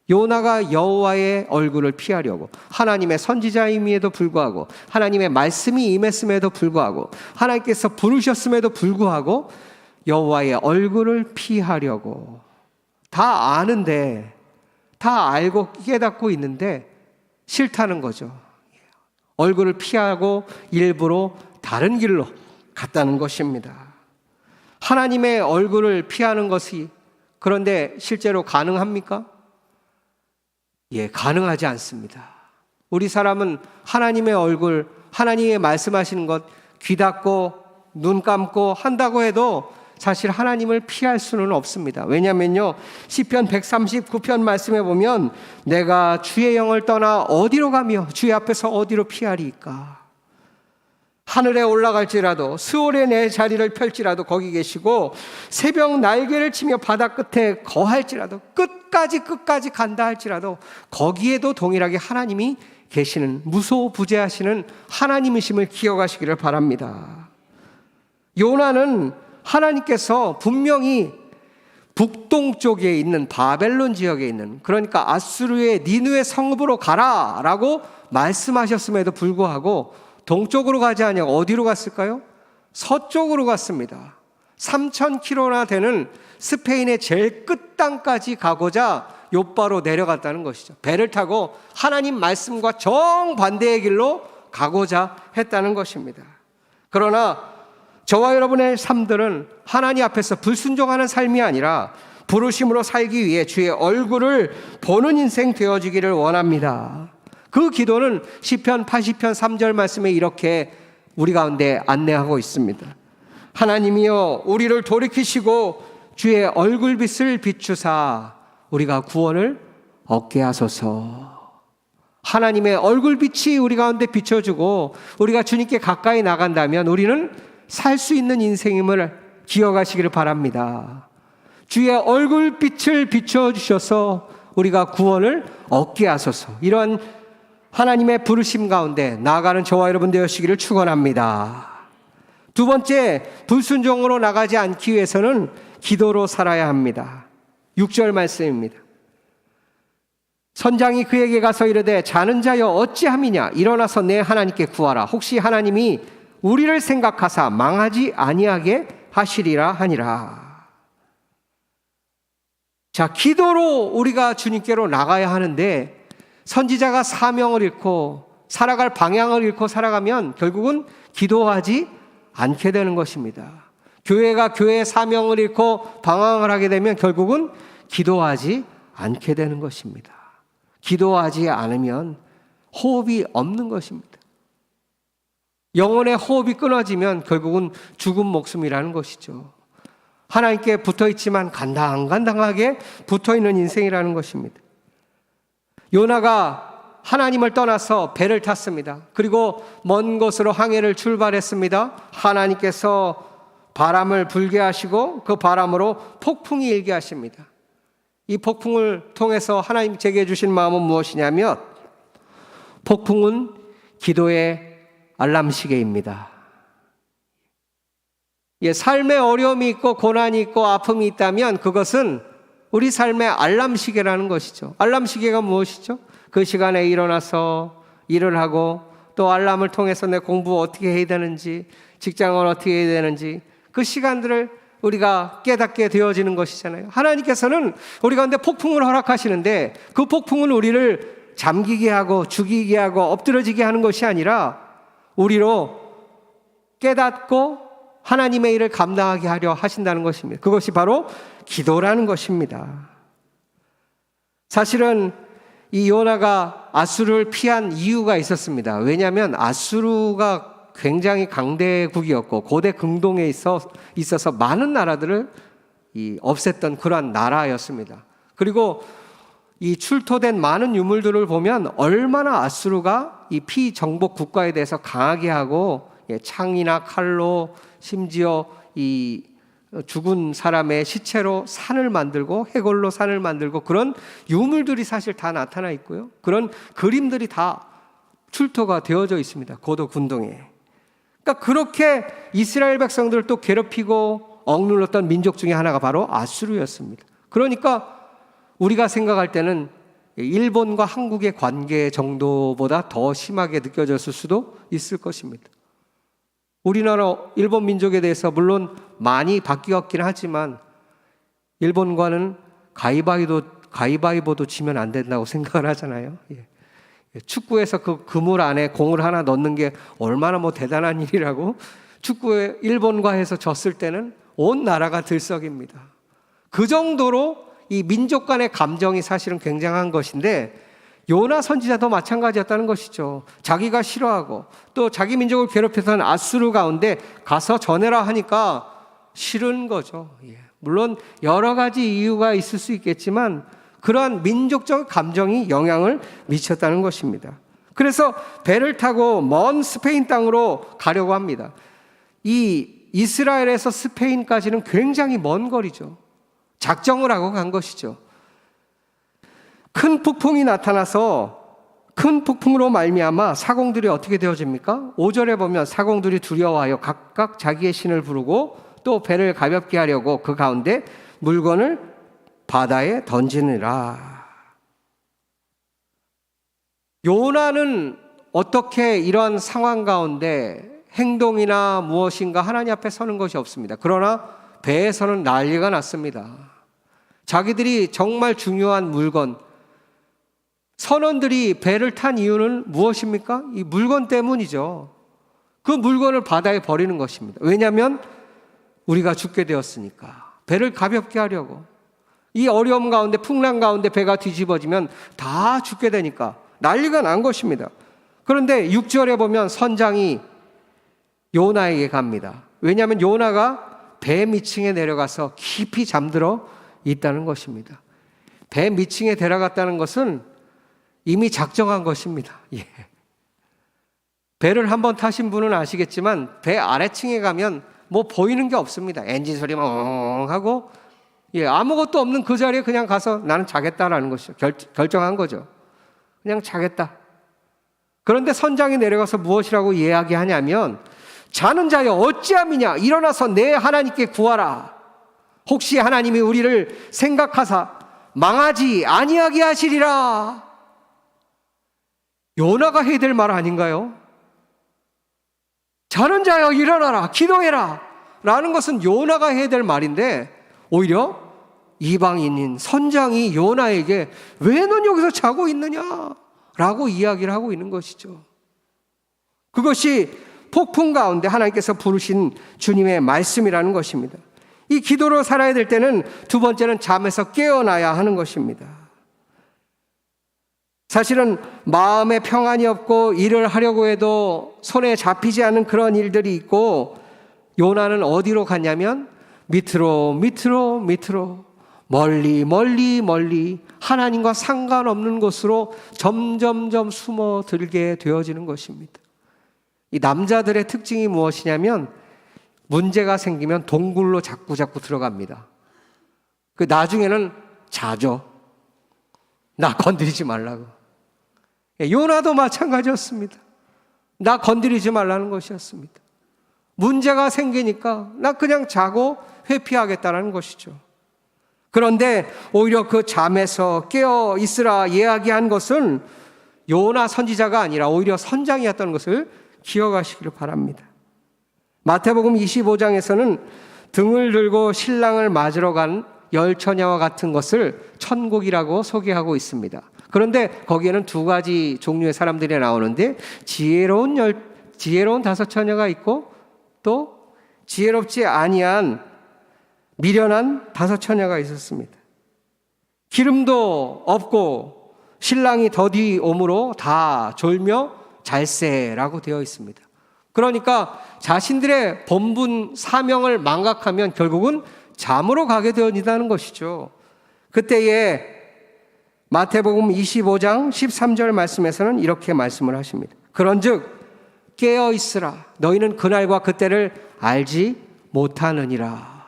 요나가 여호와의 얼굴을 피하려고, 하나님의 선지자임에도 불구하고, 하나님의 말씀이 임했음에도 불구하고, 하나님께서 부르셨음에도 불구하고 여호와의 얼굴을 피하려고, 다 아는데, 다 알고 깨닫고 있는데 싫다는 거죠. 얼굴을 피하고 일부러 다른 길로 갔다는 것입니다. 하나님의 얼굴을 피하는 것이 그런데 실제로 가능합니까? 가능하지 않습니다. 우리 사람은 하나님의 얼굴, 하나님의 말씀하시는 것 귀 닫고 눈 감고 한다고 해도 사실 하나님을 피할 수는 없습니다. 왜냐하면요, 시편 139편 말씀에 보면 내가 주의 영을 떠나 어디로 가며 주의 앞에서 어디로 피하리이까. 하늘에 올라갈지라도 스올에 내 자리를 펼지라도 거기 계시고, 새벽 날개를 치며 바다 끝에 거할지라도, 끝까지 간다 할지라도 거기에도 동일하게 하나님이 계시는, 무소부재하시는 하나님이심을 기억하시기를 바랍니다. 요나는 하나님께서 분명히 북동쪽에 있는 바벨론 지역에 있는, 그러니까 아수르의 니느웨 성읍으로 가라라고 말씀하셨음에도 불구하고 동쪽으로 가지 아니하고 어디로 갔을까요? 서쪽으로 갔습니다. 3,000km나 되는 스페인의 제일 끝 땅까지 가고자 욥바로 내려갔다는 것이죠. 배를 타고 하나님 말씀과 정반대의 길로 가고자 했다는 것입니다. 그러나 저와 여러분의 삶들은 하나님 앞에서 불순종하는 삶이 아니라 부르심으로 살기 위해 주의 얼굴을 보는 인생 되어지기를 원합니다. 그 기도는 시편 80편 3절 말씀에 이렇게 우리 가운데 안내하고 있습니다. 하나님이여 우리를 돌이키시고 주의 얼굴빛을 비추사 우리가 구원을 얻게 하소서. 하나님의 얼굴빛이 우리 가운데 비춰주고 우리가 주님께 가까이 나간다면 우리는 살 수 있는 인생임을 기억하시기를 바랍니다. 주의 얼굴빛을 비춰주셔서 우리가 구원을 얻게 하소서. 이러한 하나님의 부르심 가운데 나아가는 저와 여러분 되시기를 축원합니다. 두 번째, 불순종으로 나가지 않기 위해서는 기도로 살아야 합니다. 6절 말씀입니다. 선장이 그에게 가서 이르되 자는 자여 어찌함이냐 일어나서 내 하나님께 구하라. 혹시 하나님이 우리를 생각하사 망하지 아니하게 하시리라 하니라. 자, 기도로 우리가 주님께로 나가야 하는데 선지자가 사명을 잃고 살아갈 방향을 잃고 살아가면 결국은 기도하지 않게 되는 것입니다. 교회가 교회의 사명을 잃고 방황을 하게 되면 결국은 기도하지 않게 되는 것입니다. 기도하지 않으면 호흡이 없는 것입니다. 영혼의 호흡이 끊어지면 결국은 죽은 목숨이라는 것이죠. 하나님께 붙어있지만 간당간당하게 붙어있는 인생이라는 것입니다. 요나가 하나님을 떠나서 배를 탔습니다. 그리고 먼 곳으로 항해를 출발했습니다. 하나님께서 바람을 불게 하시고 그 바람으로 폭풍이 일게 하십니다. 이 폭풍을 통해서 하나님 제게 주신 마음은 무엇이냐면 폭풍은 기도의 알람시계입니다. 삶에 어려움이 있고 고난이 있고 아픔이 있다면 그것은 우리 삶의 알람시계라는 것이죠. 알람시계가 무엇이죠? 그 시간에 일어나서 일을 하고 또 알람을 통해서 내 공부 어떻게 해야 되는지 직장을 어떻게 해야 되는지 그 시간들을 우리가 깨닫게 되어지는 것이잖아요. 하나님께서는 우리 가운데 폭풍을 허락하시는데 그 폭풍은 우리를 잠기게 하고 죽이게 하고 엎드러지게 하는 것이 아니라 우리로 깨닫고 하나님의 일을 감당하게 하려 하신다는 것입니다. 그것이 바로 기도라는 것입니다. 사실은 이 요나가 아수르를 피한 이유가 있었습니다. 왜냐하면 아수르가 굉장히 강대국이었고 고대 근동에 있어서 많은 나라들을 없앴던 그러한 나라였습니다. 그리고 이 출토된 많은 유물들을 보면 얼마나 아수르가 이 피정복 국가에 대해서 강하게 하고 창이나 칼로 심지어 이 죽은 사람의 시체로 산을 만들고 해골로 산을 만들고 그런 유물들이 사실 다 나타나 있고요. 그런 그림들이 다 출토가 되어져 있습니다. 고도 군동에. 그러니까 그렇게 이스라엘 백성들을 또 괴롭히고 억눌렀던 민족 중에 하나가 바로 아수르였습니다. 그러니까 우리가 생각할 때는 일본과 한국의 관계 정도보다 더 심하게 느껴졌을 수도 있을 것입니다. 우리나라 일본 민족에 대해서 물론 많이 바뀌었긴 하지만 일본과는 가위바위보도 지면 안 된다고 생각을 하잖아요. 축구에서 그 그물 안에 공을 하나 넣는 게 얼마나 대단한 일이라고 축구에 일본과 해서 졌을 때는 온 나라가 들썩입니다. 그 정도로 이 민족 간의 감정이 사실은 굉장한 것인데 요나 선지자도 마찬가지였다는 것이죠. 자기가 싫어하고 또 자기 민족을 괴롭혔던 아수르 가운데 가서 전해라 하니까 싫은 거죠. 물론 여러 가지 이유가 있을 수 있겠지만 그러한 민족적 감정이 영향을 미쳤다는 것입니다. 그래서 배를 타고 먼 스페인 땅으로 가려고 합니다. 이 이스라엘에서 스페인까지는 굉장히 먼 거리죠. 작정을 하고 간 것이죠. 큰 폭풍이 나타나서 큰 폭풍으로 말미암아 사공들이 어떻게 되어집니까? 5절에 보면 사공들이 두려워하여 각각 자기의 신을 부르고 또 배를 가볍게 하려고 그 가운데 물건을 바다에 던지느라. 요나는 어떻게 이런 상황 가운데 행동이나 무엇인가 하나님 앞에 서는 것이 없습니다. 그러나 배에서는 난리가 났습니다. 자기들이 정말 중요한 물건, 선원들이 배를 탄 이유는 무엇입니까? 이 물건 때문이죠. 그 물건을 바다에 버리는 것입니다. 왜냐하면 우리가 죽게 되었으니까. 배를 가볍게 하려고. 이 어려움 가운데, 풍랑 가운데 배가 뒤집어지면 다 죽게 되니까 난리가 난 것입니다. 그런데 6절에 보면 선장이 요나에게 갑니다. 왜냐하면 요나가 배 밑층에 내려가서 깊이 잠들어 있다는 것입니다. 배 밑층에 데려갔다는 것은 이미 작정한 것입니다. 예. 배를 한번 타신 분은 아시겠지만 배 아래층에 가면 뭐 보이는 게 없습니다. 엔진 소리만 엉 하고 아무것도 없는 그 자리에 그냥 가서 나는 자겠다라는 것이죠. 결정한 거죠. 그냥 자겠다. 그런데 선장이 내려가서 무엇이라고 이야기하냐면 자는 자여 어찌함이냐 일어나서 내 하나님께 구하라. 혹시 하나님이 우리를 생각하사 망하지 아니하게 하시리라. 요나가 해야 될 말 아닌가요? 자는 자여 일어나라 기도해라 라는 것은 요나가 해야 될 말인데 오히려 이방인인 선장이 요나에게 왜 넌 여기서 자고 있느냐 라고 이야기를 하고 있는 것이죠. 그것이 폭풍 가운데 하나님께서 부르신 주님의 말씀이라는 것입니다. 이 기도로 살아야 될 때는 두 번째는 잠에서 깨어나야 하는 것입니다. 사실은 마음에 평안이 없고 일을 하려고 해도 손에 잡히지 않는 그런 일들이 있고 요나는 어디로 갔냐면 밑으로 멀리 하나님과 상관없는 곳으로 점점점 숨어들게 되어지는 것입니다. 이 남자들의 특징이 무엇이냐면 문제가 생기면 동굴로 자꾸 들어갑니다. 그 나중에는 자죠. 나 건드리지 말라고. 요나도 마찬가지였습니다. 나 건드리지 말라는 것이었습니다. 문제가 생기니까 나 그냥 자고 회피하겠다는 것이죠. 그런데 오히려 그 잠에서 깨어 있으라 이야기한 것은 요나 선지자가 아니라 오히려 선장이었다는 것을 기억하시기를 바랍니다. 마태복음 25장에서는 등을 들고 신랑을 맞으러 간 열처녀와 같은 것을 천국이라고 소개하고 있습니다. 그런데 거기에는 두 가지 종류의 사람들이 나오는데 지혜로운 다섯 처녀가 있고 또 지혜롭지 아니한 미련한 다섯 처녀가 있었습니다. 기름도 없고 신랑이 더디 오므로 다 졸며 잘세라고 되어 있습니다. 그러니까 자신들의 본분 사명을 망각하면 결국은 잠으로 가게 되어진다는 것이죠. 그때에 마태복음 25장 13절 말씀에서는 이렇게 말씀을 하십니다. 그런즉 깨어 있으라 너희는 그날과 그때를 알지 못하느니라.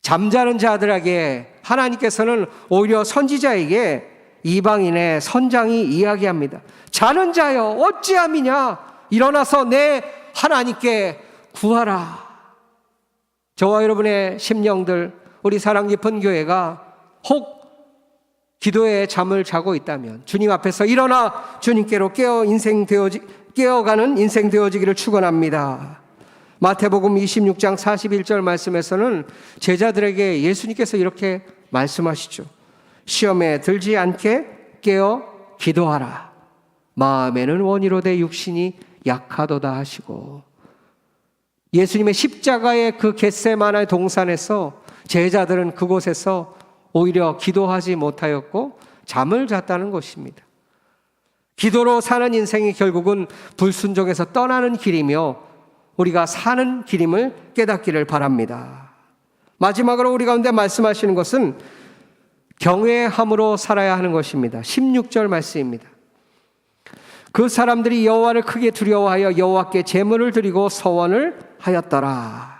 잠자는 자들에게 하나님께서는 오히려 선지자에게 이방인의 선장이 이야기합니다. 자는 자여 어찌함이냐 일어나서 내 하나님께 구하라. 저와 여러분의 심령들 우리 사랑 깊은 교회가 혹 기도에 잠을 자고 있다면 주님 앞에서 일어나 주님께로 깨어가는 인생 되어지기를 축원합니다. 마태복음 26장 41절 말씀에서는 제자들에게 예수님께서 이렇게 말씀하시죠. 시험에 들지 않게 깨어 기도하라. 마음에는 원이로되 육신이 약하도다 하시고 예수님의 십자가의 그 겟세마네 동산에서 제자들은 그곳에서 오히려 기도하지 못하였고 잠을 잤다는 것입니다. 기도로 사는 인생이 결국은 불순종에서 떠나는 길이며 우리가 사는 길임을 깨닫기를 바랍니다. 마지막으로 우리 가운데 말씀하시는 것은 경외함으로 살아야 하는 것입니다. 16절 말씀입니다. 그 사람들이 여호와를 크게 두려워하여 여호와께 제물을 드리고 서원을 하였더라.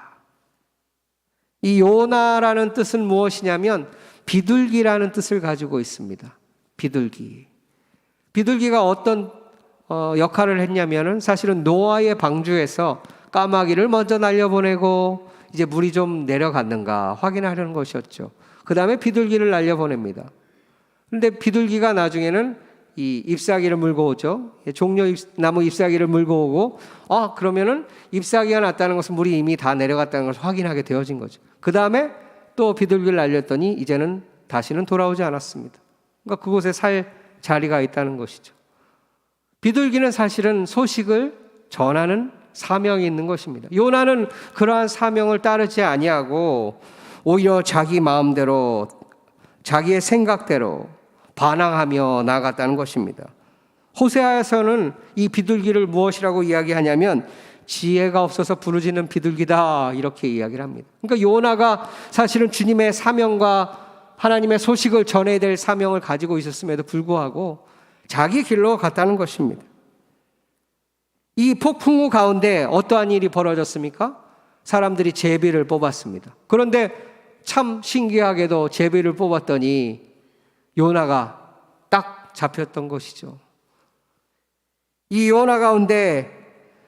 이 요나라는 뜻은 무엇이냐면 비둘기라는 뜻을 가지고 있습니다. 비둘기가 어떤 역할을 했냐면은 사실은 노아의 방주에서 까마귀를 먼저 날려보내고 이제 물이 좀 내려갔는가 확인하려는 것이었죠. 그 다음에 비둘기를 날려보냅니다. 그런데 비둘기가 나중에는 이 잎사귀를 물고 오죠. 종려나무 잎사귀를 물고 오고, 그러면은 잎사귀가 났다는 것은 물이 이미 다 내려갔다는 것을 확인하게 되어진 거죠. 그 다음에 또 비둘기를 날렸더니 이제는 다시는 돌아오지 않았습니다. 그러니까 그곳에 살 자리가 있다는 것이죠. 비둘기는 사실은 소식을 전하는 사명이 있는 것입니다. 요나는 그러한 사명을 따르지 아니하고 오히려 자기 마음대로, 자기의 생각대로 반항하며 나아갔다는 것입니다. 호세아에서는 이 비둘기를 무엇이라고 이야기하냐면 지혜가 없어서 부르짖는 비둘기다, 이렇게 이야기를 합니다. 그러니까 요나가 사실은 주님의 사명과 하나님의 소식을 전해야 될 사명을 가지고 있었음에도 불구하고 자기 길로 갔다는 것입니다. 이 폭풍우 가운데 어떠한 일이 벌어졌습니까? 사람들이 제비를 뽑았습니다. 그런데 참 신기하게도 제비를 뽑았더니 요나가 딱 잡혔던 것이죠. 이 요나 가운데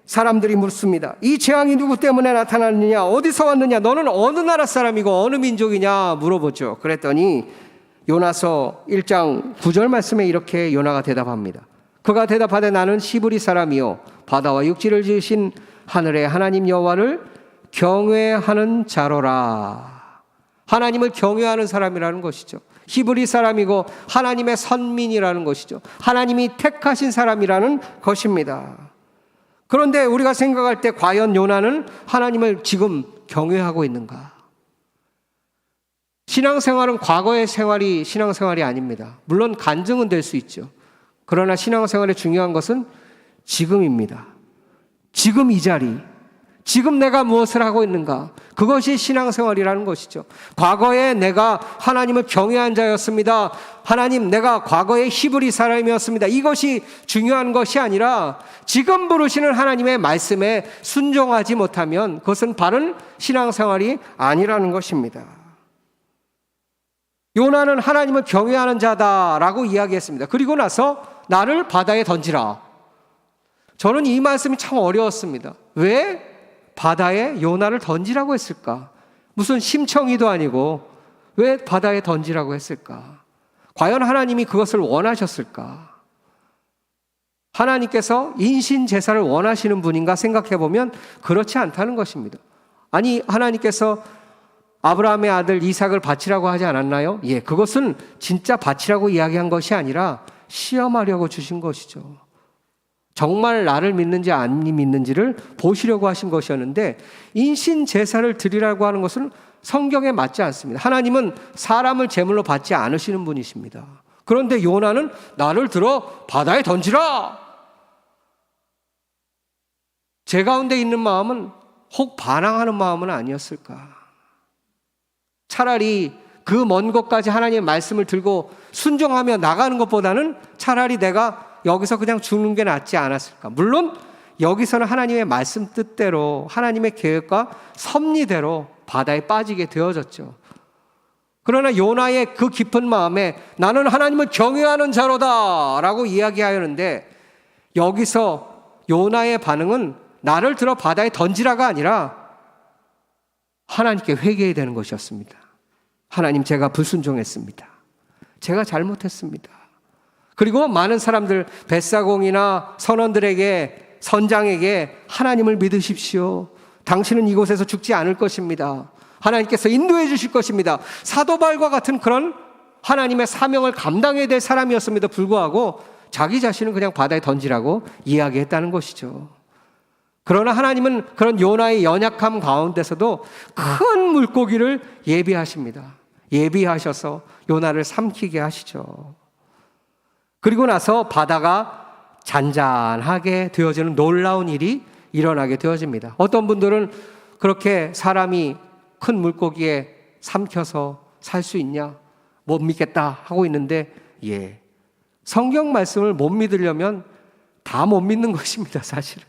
사람들이 묻습니다. 이 재앙이 누구 때문에 나타났느냐? 어디서 왔느냐? 너는 어느 나라 사람이고 어느 민족이냐? 물어보죠. 그랬더니 요나서 1장 9절 말씀에 이렇게 요나가 대답합니다. 그가 대답하되 나는 시브리 사람이요 바다와 육지를 지으신 하늘의 하나님 여호와를 경외하는 자로라. 하나님을 경외하는 사람이라는 것이죠. 히브리 사람이고 하나님의 선민이라는 것이죠. 하나님이 택하신 사람이라는 것입니다. 그런데 우리가 생각할 때 과연 요나는 하나님을 지금 경외하고 있는가? 신앙생활은 과거의 생활이 신앙생활이 아닙니다. 물론 간증은 될 수 있죠. 그러나 신앙생활의 중요한 것은 지금입니다. 지금 이 자리, 지금 내가 무엇을 하고 있는가? 그것이 신앙생활이라는 것이죠. 과거에 내가 하나님을 경외한 자였습니다. 하나님, 내가 과거에 히브리 사람이었습니다. 이것이 중요한 것이 아니라 지금 부르시는 하나님의 말씀에 순종하지 못하면 그것은 바른 신앙생활이 아니라는 것입니다. 요나는 하나님을 경외하는 자다라고 이야기했습니다. 그리고 나서 나를 바다에 던지라. 저는 이 말씀이 참 어려웠습니다. 왜 바다에 요나를 던지라고 했을까? 무슨 심청이도 아니고 왜 바다에 던지라고 했을까? 과연 하나님이 그것을 원하셨을까? 하나님께서 인신 제사를 원하시는 분인가 생각해 보면 그렇지 않다는 것입니다. 아니, 하나님께서 아브라함의 아들 이삭을 바치라고 하지 않았나요? 예, 그것은 진짜 바치라고 이야기한 것이 아니라 시험하려고 주신 것이죠. 정말 나를 믿는지 안 믿는지를 보시려고 하신 것이었는데 인신 제사를 드리라고 하는 것은 성경에 맞지 않습니다. 하나님은 사람을 제물로 받지 않으시는 분이십니다. 그런데 요나는 나를 들어 바다에 던지라. 제 가운데 있는 마음은 혹 반항하는 마음은 아니었을까? 차라리 그 먼 곳까지 하나님의 말씀을 들고 순종하며 나가는 것보다는 차라리 내가 여기서 그냥 죽는 게 낫지 않았을까? 물론 여기서는 하나님의 말씀 뜻대로 하나님의 계획과 섭리대로 바다에 빠지게 되어졌죠. 그러나 요나의 그 깊은 마음에 나는 하나님을 경외하는 자로다 라고 이야기하였는데 여기서 요나의 반응은 나를 들어 바다에 던지라가 아니라 하나님께 회개해야 되는 것이었습니다. 하나님, 제가 불순종했습니다. 제가 잘못했습니다. 그리고 많은 사람들, 벳사공이나 선원들에게, 선장에게 하나님을 믿으십시오. 당신은 이곳에서 죽지 않을 것입니다. 하나님께서 인도해 주실 것입니다. 사도 바울과 같은 그런 하나님의 사명을 감당해야 될 사람이었음에도 불구하고 자기 자신은 그냥 바다에 던지라고 이야기했다는 것이죠. 그러나 하나님은 그런 요나의 연약함 가운데서도 큰 물고기를 예비하십니다. 예비하셔서 요나를 삼키게 하시죠. 그리고 나서 바다가 잔잔하게 되어지는 놀라운 일이 일어나게 되어집니다. 어떤 분들은 그렇게 사람이 큰 물고기에 삼켜서 살 수 있냐? 못 믿겠다 하고 있는데, 성경 말씀을 못 믿으려면 다 못 믿는 것입니다, 사실은.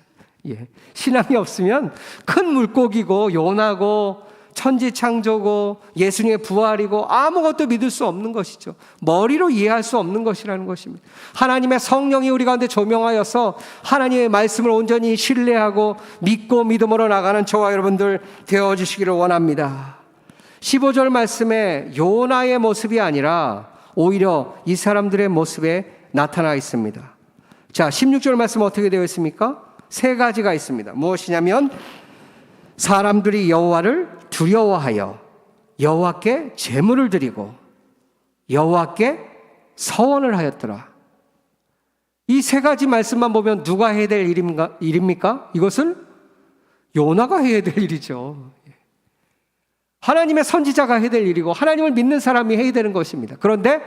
신앙이 없으면 큰 물고기고 요나고 천지창조고 예수님의 부활이고 아무것도 믿을 수 없는 것이죠. 머리로 이해할 수 없는 것이라는 것입니다. 하나님의 성령이 우리 가운데 조명하여서 하나님의 말씀을 온전히 신뢰하고 믿고 믿음으로 나가는 저와 여러분들 되어주시기를 원합니다. 15절 말씀에 요나의 모습이 아니라 오히려 이 사람들의 모습에 나타나 있습니다. 자, 16절 말씀 어떻게 되어 있습니까? 세 가지가 있습니다. 무엇이냐면 사람들이 여호와를 두려워하여 여호와께 제물을 드리고 여호와께 서원을 하였더라. 이 세 가지 말씀만 보면 누가 해야 될 일입니까? 이것은 요나가 해야 될 일이죠. 하나님의 선지자가 해야 될 일이고 하나님을 믿는 사람이 해야 되는 것입니다. 그런데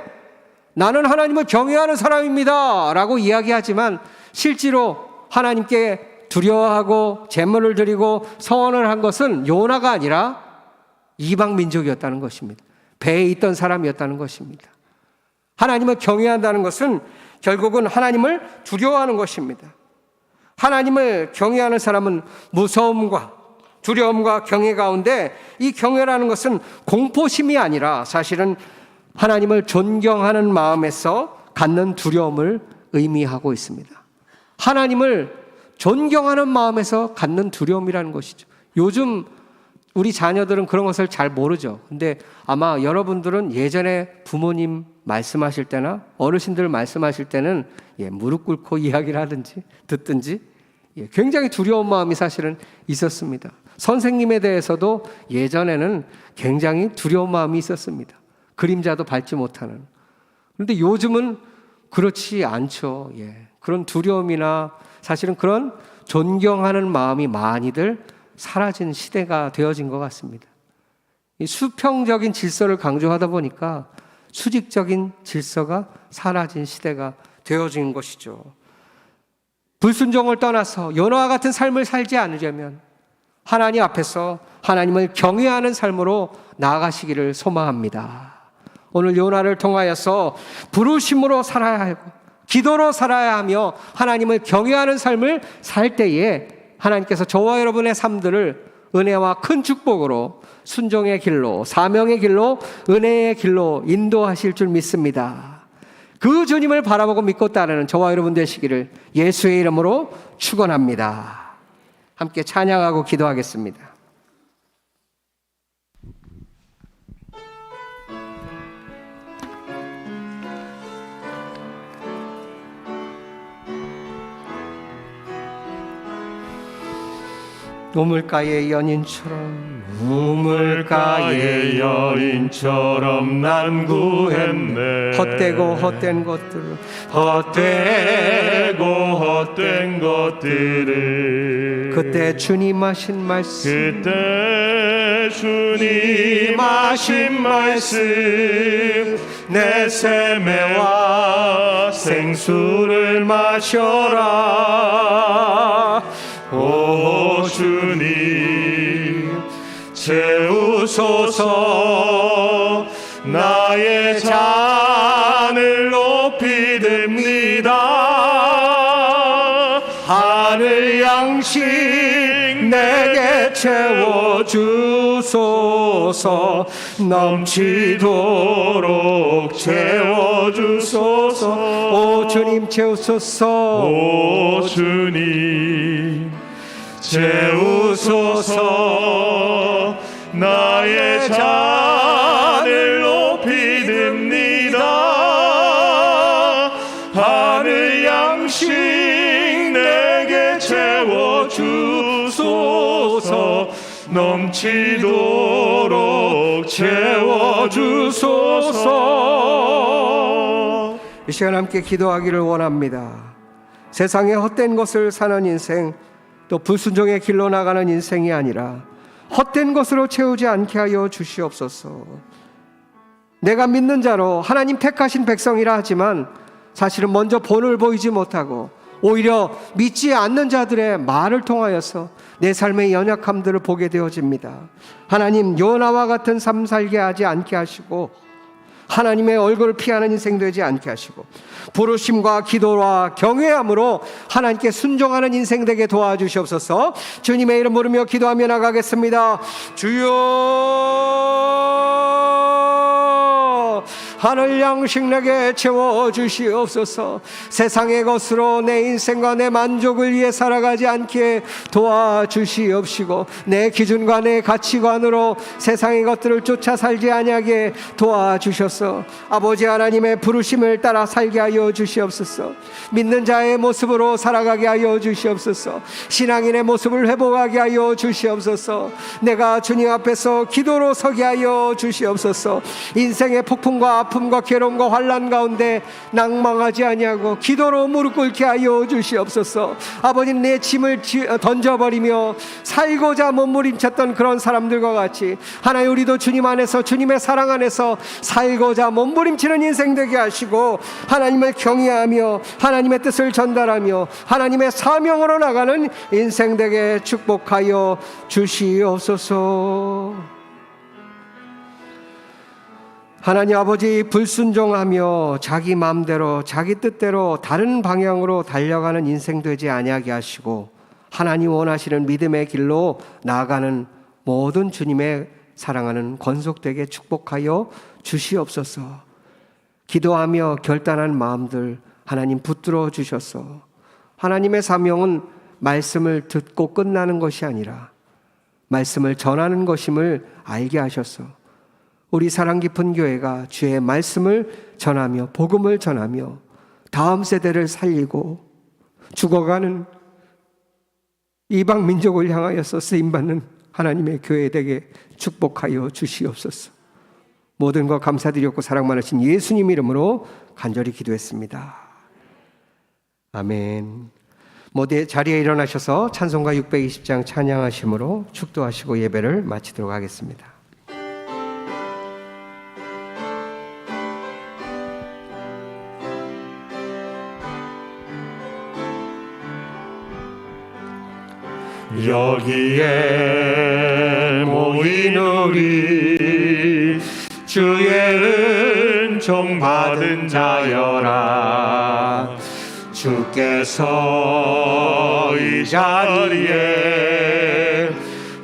나는 하나님을 경외하는 사람입니다 라고 이야기하지만 실제로 하나님께 두려워하고 제물을 드리고 서원을 한 것은 요나가 아니라 이방 민족이었다는 것입니다. 배에 있던 사람이었다는 것입니다. 하나님을 경외한다는 것은 결국은 하나님을 두려워하는 것입니다. 하나님을 경외하는 사람은 무서움과 두려움과 경외 가운데 이 경외라는 것은 공포심이 아니라 사실은 하나님을 존경하는 마음에서 갖는 두려움을 의미하고 있습니다. 하나님을 존경하는 마음에서 갖는 두려움이라는 것이죠. 요즘 우리 자녀들은 그런 것을 잘 모르죠. 근데 아마 여러분들은 예전에 부모님 말씀하실 때나 어르신들 말씀하실 때는 무릎 꿇고 이야기를 하든지 듣든지 굉장히 두려운 마음이 사실은 있었습니다. 선생님에 대해서도 예전에는 굉장히 두려운 마음이 있었습니다. 그림자도 밟지 못하는. 그런데 요즘은 그렇지 않죠. 그런 두려움이나 사실은 그런 존경하는 마음이 많이들 사라진 시대가 되어진 것 같습니다. 이 수평적인 질서를 강조하다 보니까 수직적인 질서가 사라진 시대가 되어진 것이죠. 불순종을 떠나서 요나와 같은 삶을 살지 않으려면 하나님 앞에서 하나님을 경외하는 삶으로 나아가시기를 소망합니다. 오늘 요나를 통하여서 부르심으로 살아야 하고 기도로 살아야 하며 하나님을 경외하는 삶을 살 때에 하나님께서 저와 여러분의 삶들을 은혜와 큰 축복으로 순종의 길로, 사명의 길로, 은혜의 길로 인도하실 줄 믿습니다. 그 주님을 바라보고 믿고 따르는 저와 여러분 되시기를 예수의 이름으로 축원합니다. 함께 찬양하고 기도하겠습니다. 우물가의 연인처럼 우물가의 여인처럼 난 구했네. 헛되고 헛된 것들을 헛된 것들을 그때 주님 하신 말씀 그때 주님 하신 말씀 내 세매와 생수를 마셔라. 오 주님 채우소서. 나의 잔을 높이 듭니다. 하늘 양식 내게 채워주소서. 넘치도록 채워주소서. 오 주님 채우소서. 오 주님 채우소서. 나의 잔을 높이 듭니다. 하늘 양식 내게 채워주소서. 넘치도록 채워주소서. 이 시간 함께 기도하기를 원합니다. 세상에 헛된 것을 사는 인생, 또 불순종의 길로 나가는 인생이 아니라 헛된 것으로 채우지 않게 하여 주시옵소서. 내가 믿는 자로 하나님 택하신 백성이라 하지만 사실은 먼저 본을 보이지 못하고 오히려 믿지 않는 자들의 말을 통하여서 내 삶의 연약함들을 보게 되어집니다. 하나님, 요나와 같은 삶 살게 하지 않게 하시고 하나님의 얼굴을 피하는 인생 되지 않게 하시고 부르심과 기도와 경외함으로 하나님께 순종하는 인생 되게 도와주시옵소서. 주님의 이름 부르며 기도하며 나가겠습니다. 주여 하늘 양식 내게 채워 주시옵소서. 세상의 것으로 내 인생과 내 만족을 위해 살아가지 않게 도와주시옵시고, 내 기준과 내 가치관으로 세상의 것들을 쫓아 살지 아니하게 도와주셔서 아버지 하나님의 부르심을 따라 살게 하여 주시옵소서. 믿는 자의 모습으로 살아가게 하여 주시옵소서. 신앙인의 모습을 회복하게 하여 주시옵소서. 내가 주님 앞에서 기도로 서게 하여 주시옵소서. 인생의 폭풍과 아픔과 괴로움과 환난 가운데 낭망하지 아니하고 기도로 무릎 꿇게 하여 주시옵소서. 아버님, 내 짐을 던져버리며 살고자 몸부림쳤던 그런 사람들과 같이 하나님, 우리도 주님 안에서, 주님의 사랑 안에서 살고자 몸부림치는 인생 되게 하시고, 하나님을 경외하며 하나님의 뜻을 전달하며 하나님의 사명으로 나가는 인생 되게 축복하여 주시옵소서. 하나님 아버지, 불순종하며 자기 마음대로 자기 뜻대로 다른 방향으로 달려가는 인생 되지 아니하게 하시고, 하나님 원하시는 믿음의 길로 나아가는 모든 주님의 사랑하는 권속되게 축복하여 주시옵소서. 기도하며 결단한 마음들 하나님 붙들어 주셔서 하나님의 사명은 말씀을 듣고 끝나는 것이 아니라 말씀을 전하는 것임을 알게 하셔서 우리 사랑 깊은 교회가 주의 말씀을 전하며 복음을 전하며 다음 세대를 살리고 죽어가는 이방 민족을 향하여서 쓰임받는 하나님의 교회 되게 축복하여 주시옵소서. 모든 것 감사드렸고 사랑 많으신 예수님 이름으로 간절히 기도했습니다. 아멘. 모두 자리에 일어나셔서 찬송가 620장 찬양하심으로 축도하시고 예배를 마치도록 하겠습니다. 여기에 모인 우리 주의 은총 받은 자여라. 주께서 이 자리에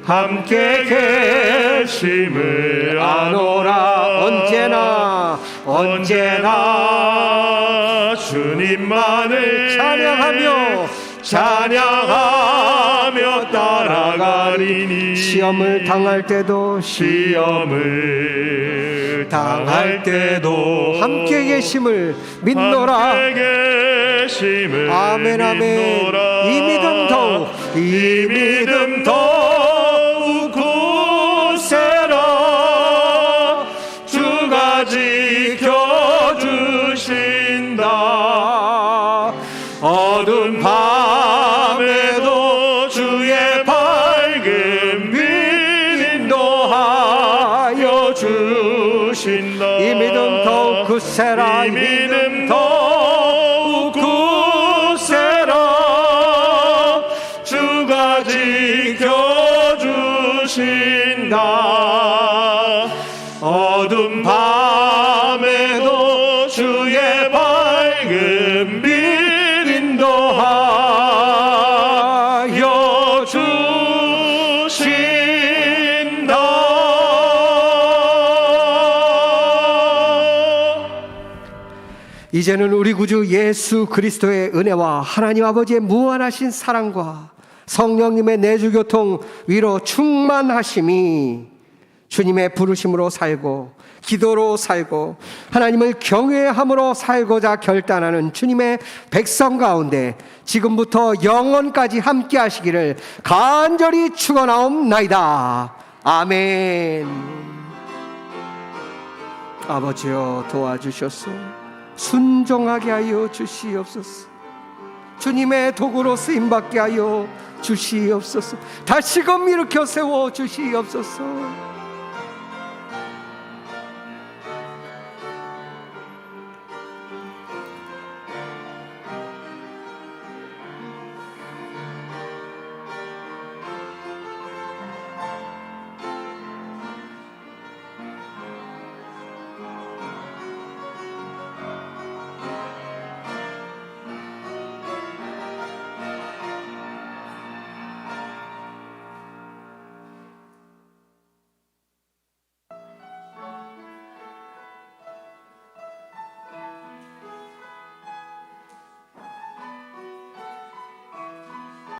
함께 계심을 아노라. 언제나 주님만을 찬양하며 따라가리니. 시험을 당할 때도 함께 계심을 믿노라. 아멘 아멘. 이 믿음 더욱 굳세라. 주가 지켜주신다. 어두운 밤에도 주의 밝은 빛 인도하여 주신다. 이 믿음 더욱 굳세라. 주가 지켜주신다. 어두운 밤에도 주의 밝은 빛 인도하여 주신다. 이제는 우리 구주 예수 그리스도의 은혜와 하나님 아버지의 무한하신 사랑과 성령님의 내주교통 위로 충만하심이 주님의 부르심으로 살고 기도로 살고 하나님을 경외함으로 살고자 결단하는 주님의 백성 가운데 지금부터 영원까지 함께 하시기를 간절히 축원하옵나이다. 아멘. 아버지여 도와주셔서 순종하게 하여 주시옵소서. 주님의 도구로 쓰임받게 하여 주시옵소서. 다시금 일으켜 세워 주시옵소서.